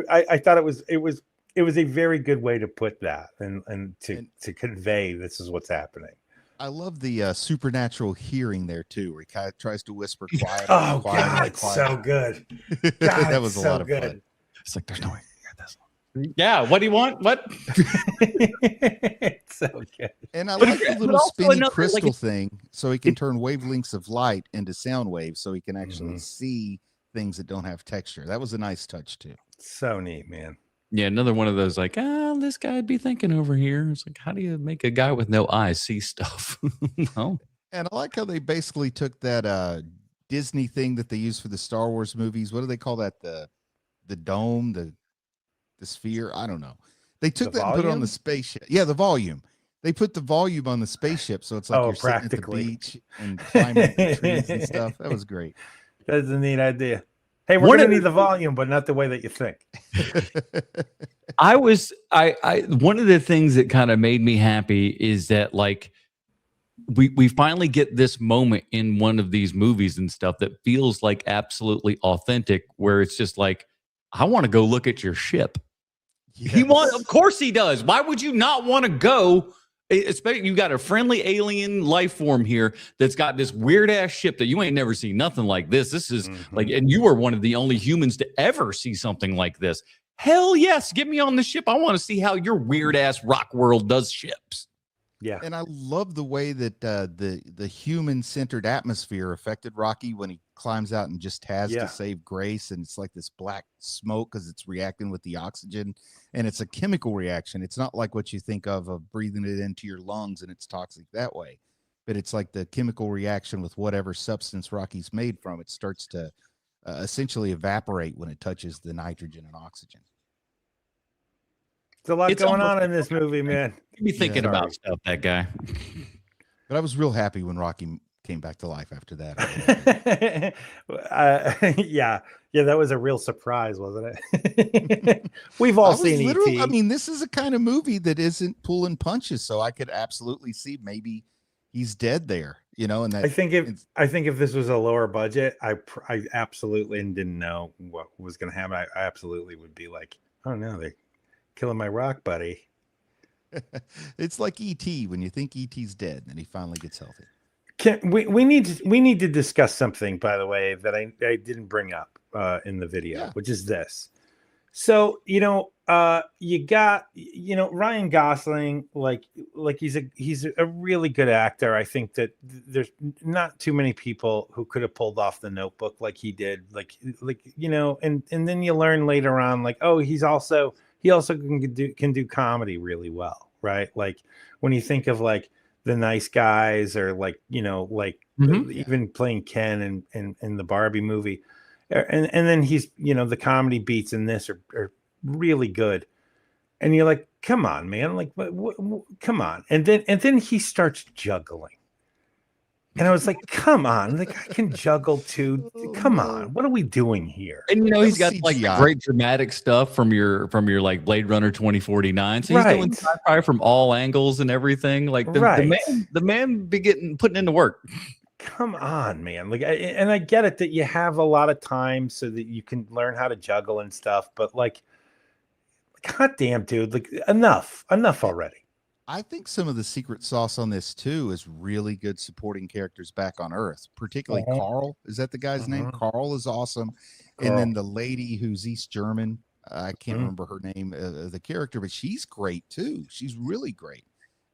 I thought it was a very good way to put that and to convey this is what's happening. I love the supernatural hearing there too, where he kind of tries to whisper quietly. Oh God, it's so good. God, that was a lot of fun. It's like there's no way. Yeah, what do you want? What? It's so good. And I like the little spinny crystal like, thing, so he can turn wavelengths of light into sound waves, so he can actually see things that don't have texture. That was a nice touch too. So neat, man. Yeah, another one of those like, this guy'd be thinking over here. It's like, how do you make a guy with no eyes see stuff? No. And I like how they basically took that Disney thing that they use for the Star Wars movies. What do they call that? The dome, the sphere? I don't know. They took that and put it on the spaceship. Yeah, the volume. They put the volume on the spaceship, so it's like you're sitting at the beach and climbing the trees and stuff. That was great. That's a neat idea. Hey, we're gonna need the volume, but not the way that you think. I one of the things that kind of made me happy is that like we finally get this moment in one of these movies and stuff that feels like absolutely authentic, where it's just like, I want to go look at your ship. Yes. Of course he does. Why would you not want to go? Especially you got a friendly alien life form here that's got this weird ass ship that you ain't never seen nothing like this. This is like, and you are one of the only humans to ever see something like this. Hell yes, get me on the ship. I want to see how your weird ass rock world does ships. Yeah, and I love the way that the human centered atmosphere affected Rocky when he climbs out and just has to save Grace, and it's like this black smoke because it's reacting with the oxygen, and it's a chemical reaction. It's not like what you think of breathing it into your lungs and it's toxic that way, but it's like the chemical reaction with whatever substance Rocky's made from. It starts to essentially evaporate when it touches the nitrogen and oxygen. There's a lot going on in this movie, man. You be thinking about stuff, that guy. But I was real happy when Rocky came back to life after that. Yeah, that was a real surprise, wasn't it? We've all seen E.T. I mean, this is a kind of movie that isn't pulling punches, so I could absolutely see maybe he's dead there, you know. And that, I think if this was a lower budget, I absolutely didn't know what was going to happen. I absolutely would be like, oh no, they're killing my rock buddy. It's like E.T. when you think E.T.'s dead and he finally gets healthy. We need to discuss something, by the way, that I didn't bring up in the video, which is this. So, you got, Ryan Gosling, like he's a really good actor. I think that there's not too many people who could have pulled off The Notebook like he did, and then you learn later on, like, oh, he also can do comedy really well, right? Like when you think of like The Nice Guys or even playing Ken in the Barbie movie, and then he's the comedy beats in this are really good, and you're like, come on, man, like come on, and then he starts juggling. And I was like, come on, the guy can juggle too. Come on, what are we doing here? And he's got like the great dramatic stuff from your like Blade Runner 2049. So he's doing sci-fi from all angles and everything. Like the man be putting into work. Come on, man. Like, and I get it that you have a lot of time so that you can learn how to juggle and stuff, but like, god damn, dude, like enough already. I think some of the secret sauce on this too is really good supporting characters back on Earth, particularly Carl. Is that the guy's name? Carl is awesome. And then the lady who's East German, I can't remember her name, the character, but she's great too. She's really great.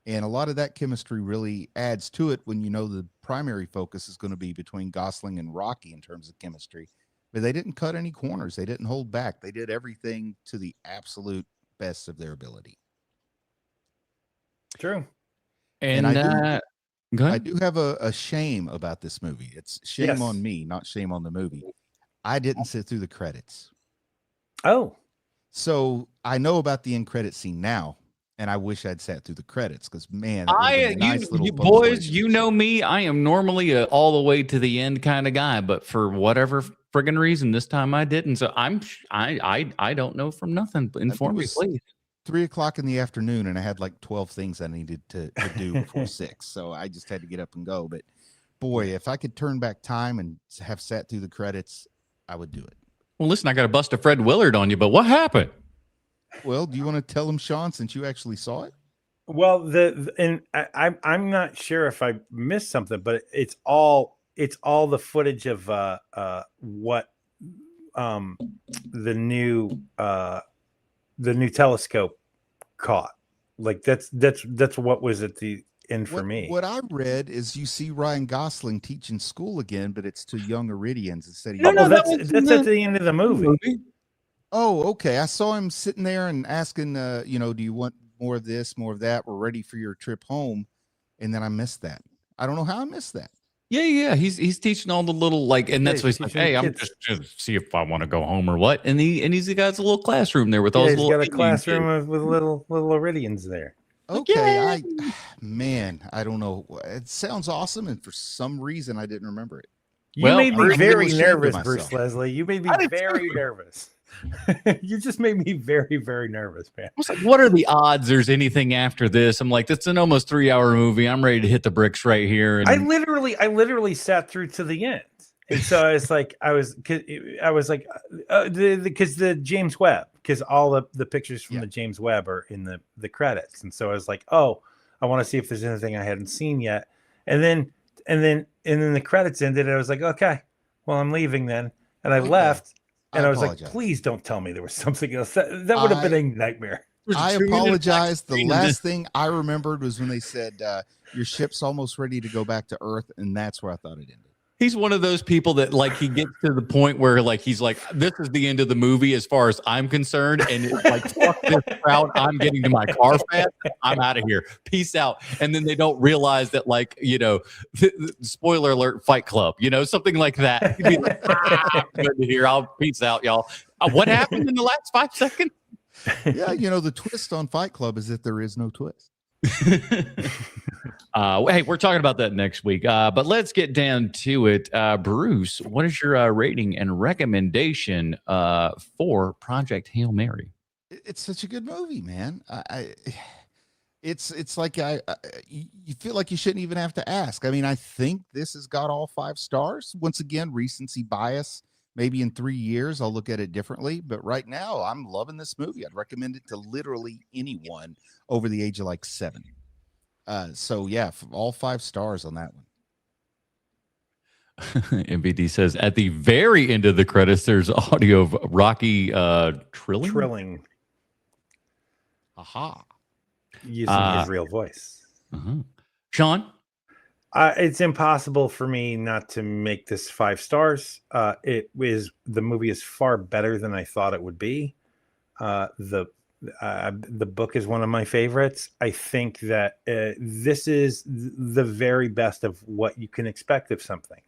And a lot of that chemistry really adds to it when the primary focus is going to be between Gosling and Rocky in terms of chemistry. But they didn't cut any corners. They didn't hold back. They did everything to the absolute best of their ability. True. And I do have a shame about this movie. It's shame on me, not shame on the movie. I didn't sit through the credits. Oh. So I know about the end credit scene now, and I wish I'd sat through the credits because man, that would've been a nice little boys, punctuation. you know me. I am normally a all the way to the end kind of guy, but for whatever friggin' reason, this time I didn't. So I don't know from nothing. Inform me, please. 3:00 in the afternoon, and I had like 12 things I needed to do before 6, so I just had to get up and go. But boy, if I could turn back time and have sat through the credits, I would do it. Well, listen, I got to bust a Fred Willard on you, but what happened? Well, do you want to tell him, Sean, since you actually saw it? Well, I'm not sure if I missed something, but it's all the footage of what the new telescope caught. Like that's what was at the end for me. What I read is you see Ryan Gosling teaching school again, but it's to young Iridians instead of that's at the end of the movie. Oh, okay. I saw him sitting there and asking, do you want more of this, more of that? We're ready for your trip home. And then I missed that. I don't know how I missed that. Yeah. He's teaching all the little and that's what he's like. Hey, I'm just see if I want to go home or what. And he's got a little classroom there with all those little. He's got a classroom with little Iridians there. Okay, I don't know. It sounds awesome, and for some reason I didn't remember it. You made me very nervous, Bruce Leslie. You made me very nervous. You just made me very, very nervous, man. I was like, what are the odds there's anything after this? I'm like, it's an almost 3-hour movie. I'm ready to hit the bricks right here. And I literally sat through to the end. And so I was like, because the James Webb, because all the pictures from the James Webb are in the credits. And so I was like, oh, I want to see if there's anything I hadn't seen yet. And then the credits ended. And I was like, okay, well, I'm leaving then. And I left. And I was like, please don't tell me there was something else. That would have been a nightmare. I apologize. The last thing I remembered was when they said, your ship's almost ready to go back to Earth. And that's where I thought it ended. He's one of those people that he gets to the point where he's like, this is the end of the movie as far as I'm concerned. And it's like, fuck this crowd. I'm getting to my car fast. I'm out of here. Peace out. And then they don't realize that spoiler alert, Fight Club, something like that. He'd be like, good to hear. I'll peace out, y'all. What happened in the last 5 seconds? Yeah. The twist on Fight Club is that there is no twist. Hey, we're talking about that next week, but let's get down to it. Bruce, what is your rating and recommendation for Project Hail Mary? It's such a good movie, man. It's like you feel like you shouldn't even have to ask. I mean, I think this has got all 5 stars. Once again, recency bias. Maybe in 3 years, I'll look at it differently. But right now, I'm loving this movie. I'd recommend it to literally anyone over the age of 7. So, yeah, all 5 stars on that one. MVD says, at the very end of the credits, there's audio of Rocky trilling. Trilling. Aha. Using his real voice. Sean? It's impossible for me not to make this 5 stars. The movie is far better than I thought it would be. The book is one of my favorites. I think that this is the very best of what you can expect of something.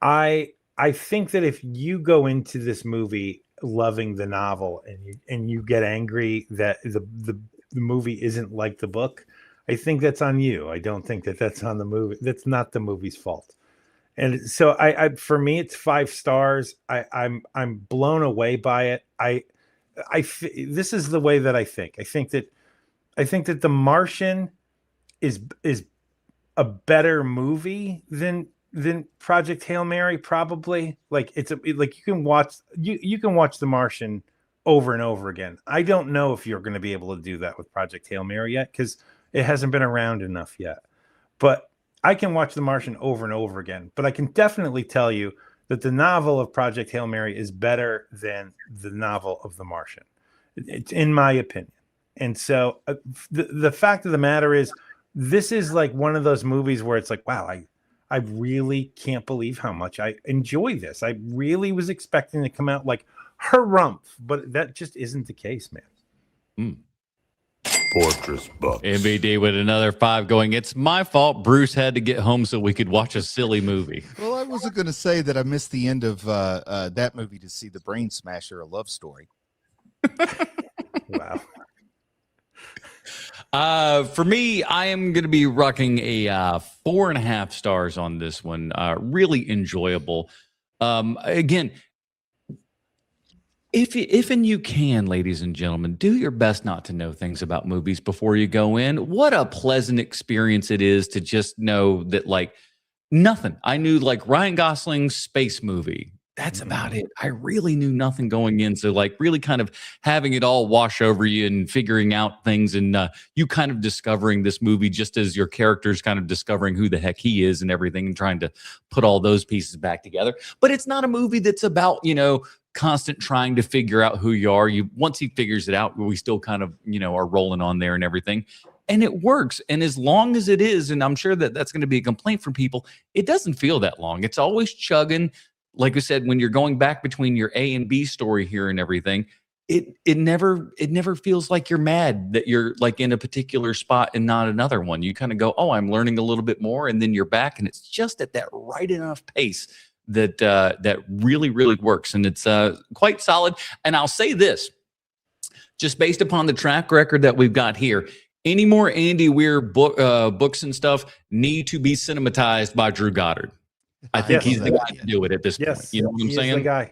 I think that if you go into this movie loving the novel and you get angry that the movie isn't like the book, I think that's on you. I don't think that that's on the movie. That's not the movie's fault. And so for me, it's 5 stars. I'm blown away by it. This is the way that I think. I think that The Martian is a better movie than Project Hail Mary, probably. You can watch The Martian over and over again. I don't know if you're going to be able to do that with Project Hail Mary yet, because it hasn't been around enough yet. But I can watch The Martian over and over again. But I can definitely tell you that the novel of Project Hail Mary is better than the novel of The Martian. It's in my opinion. And so the fact of the matter is, this is like one of those movies where it's like, wow, I really can't believe how much I enjoy this. I really was expecting to come out like harumph, but that just isn't the case, man. Fortress Bucks. MVD with another 5 going, it's my fault Bruce had to get home so we could watch a silly movie. Well, I wasn't going to say that I missed the end of that movie to see The Brain Smasher, A Love Story. Wow. For me, I am going to be rocking a 4.5 stars on this one. Really enjoyable. Again, if and you can, ladies and gentlemen, do your best not to know things about movies before you go in. What a pleasant experience it is to just know that, like, nothing. I knew, like, Ryan Gosling's space movie. That's about it. I really knew nothing going in. So, like, really kind of having it all wash over you and figuring out things, and you kind of discovering this movie just as your character's kind of discovering who the heck he is and everything, and trying to put all those pieces back together. But it's not a movie that's about, constant trying to figure out who you are. Once he figures it out, we still kind of, are rolling on there and everything. And it works. And as long as it is, and I'm sure that that's going to be a complaint from people, it doesn't feel that long. It's always chugging. Like I said, when you're going back between your A and B story here and everything, it never feels like you're mad that you're like in a particular spot and not another one. You kind of go, oh, I'm learning a little bit more, and then you're back, and it's just at that right enough pace that really, really works. And it's quite solid. And I'll say this, just based upon the track record that we've got here, any more Andy Weir books and stuff need to be cinematized by Drew Goddard. I think he's the guy to do it at this point. You know what I'm saying? The guy.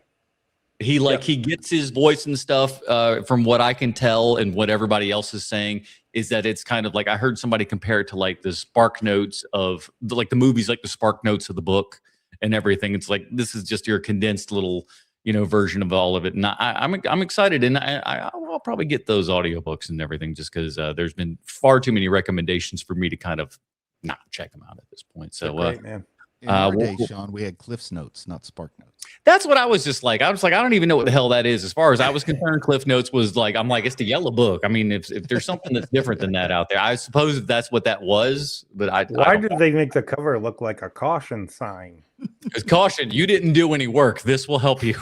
He gets his voice and stuff from what I can tell, and what everybody else is saying is that it's kind of like, I heard somebody compare it to like the Spark Notes of the movies, like the Spark Notes of the book and everything. It's like, this is just your condensed little, version of all of it. And I'm excited, and I'll probably get those audiobooks and everything, just because there's been far too many recommendations for me to kind of not check them out at this point. So, great, man. In our day, Sean, we had Cliff's Notes, not Spark Notes. That's what I was just like. I was like, I don't even know what the hell that is. As far as I was concerned, Cliff Notes was like, I'm like, it's the yellow book. I mean, if there's something that's different than that out there, I suppose that's what that was. But why did they make the cover look like a caution sign? Because caution, you didn't do any work. This will help you.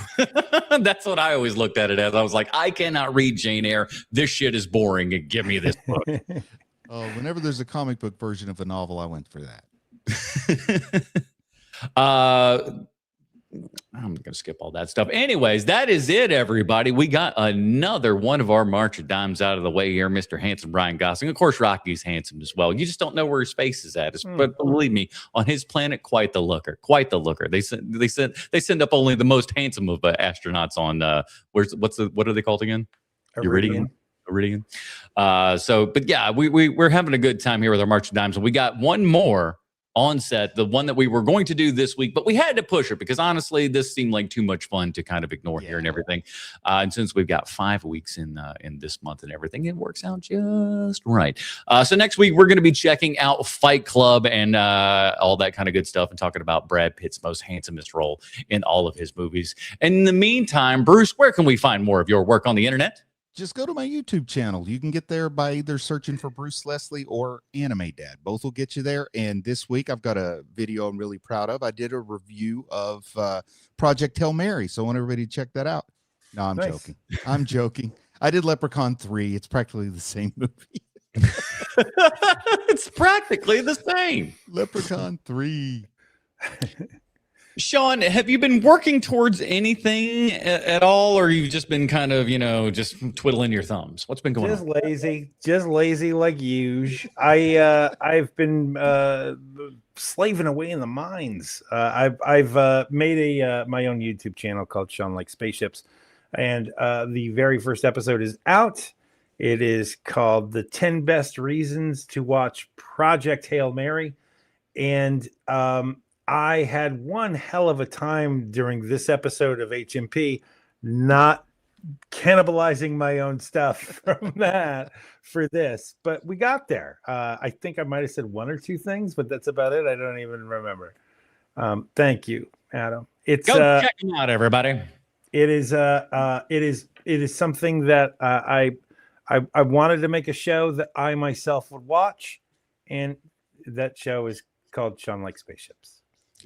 That's what I always looked at it as. I was like, I cannot read Jane Eyre. This shit is boring. And give me this book. Whenever there's a comic book version of a novel, I went for that. I'm gonna skip all that stuff. Anyways, that is it, everybody. We got another one of our March of Dimes out of the way here, Mr. Handsome Ryan Gosling. Of course, Rocky's handsome as well. You just don't know where his face is at. But believe me, on his planet, quite the looker. Quite the looker. They send up only the most handsome of astronauts on what are they called again? Iridian. But yeah, we're having a good time here with our March of Dimes, and we got one more on set, the one that we were going to do this week, but we had to push it because honestly, this seemed like too much fun to kind of ignore here and everything. And since we've got 5 weeks in this month and everything, it works out just right. So next week, we're going to be checking out Fight Club and all that kind of good stuff, and talking about Brad Pitt's most handsomest role in all of his movies. And in the meantime, Bruce, where can we find more of your work on the internet? Just go to my YouTube channel. You can get there by either searching for Bruce Leslie or Anime Dad. Both will get you there. And this week, I've got a video I'm really proud of. I did a review of Project Hail Mary, so I want everybody to check that out. No, I'm joking. I'm joking. I did Leprechaun 3. It's practically the same movie. It's practically the same. Leprechaun 3. Sean, have you been working towards anything at all, or you've just been kind of, just twiddling your thumbs? What's been going on? Just lazy like usual. I've been slaving away in the mines. I've made my own YouTube channel called Sean Likes Spaceships, and the very first episode is out. It is called The 10 Best Reasons to Watch Project Hail Mary, and I had one hell of a time during this episode of HMP, not cannibalizing my own stuff from that for this, but we got there. I think I might have said one or two things, but that's about it. I don't even remember. Thank you, Adam. Go check them out, everybody. It is something that I wanted to make a show that I myself would watch, and that show is called Sean Likes Spaceships.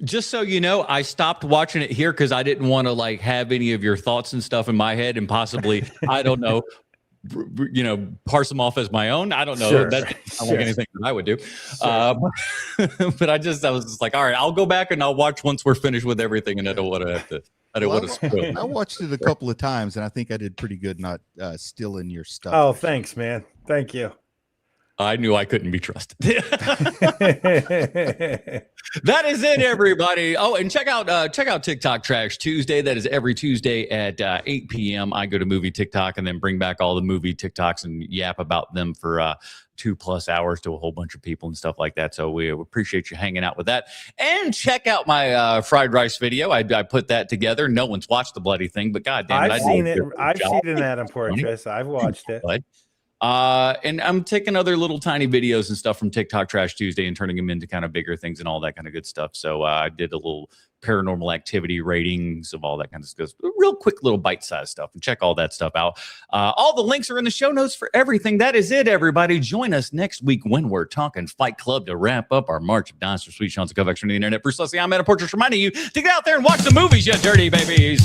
Just so you know, I stopped watching it here because I didn't want to have any of your thoughts and stuff in my head, and possibly, I don't know, parse them off as my own. I don't know. Sure. That's not like anything that I would do. Sure. But I was just like, all right, I'll go back and I'll watch once we're finished with everything, and I don't want to have to. I don't want to spoil. I watched it a couple of times, and I think I did pretty good not stealing your stuff. Oh, thanks, man. Thank you. I knew I couldn't be trusted. That is it, everybody. Oh, and check out TikTok Trash Tuesday. That is every Tuesday at 8 p.m. I go to movie TikTok and then bring back all the movie TikToks and yap about them for 2+ hours to a whole bunch of people and stuff like that. So we appreciate you hanging out with that. And check out my fried rice video. I put that together. No one's watched the bloody thing, but goddamn it, I've seen it. I've seen it in Adam Portress. I've watched it. And I'm taking other little tiny videos and stuff from TikTok Trash Tuesday and turning them into kind of bigger things and all that kind of good stuff. So I did a little paranormal activity ratings of all that kind of stuff. Real quick little bite-sized stuff. And check all that stuff out. All the links are in the show notes for everything. That is it, everybody. Join us next week when we're talking Fight Club to wrap up our March of Dinosaur Sweet Sean's Covex from the internet. Bruce Leslie, I'm Adam Portress reminding you to get out there and watch the movies, you dirty babies.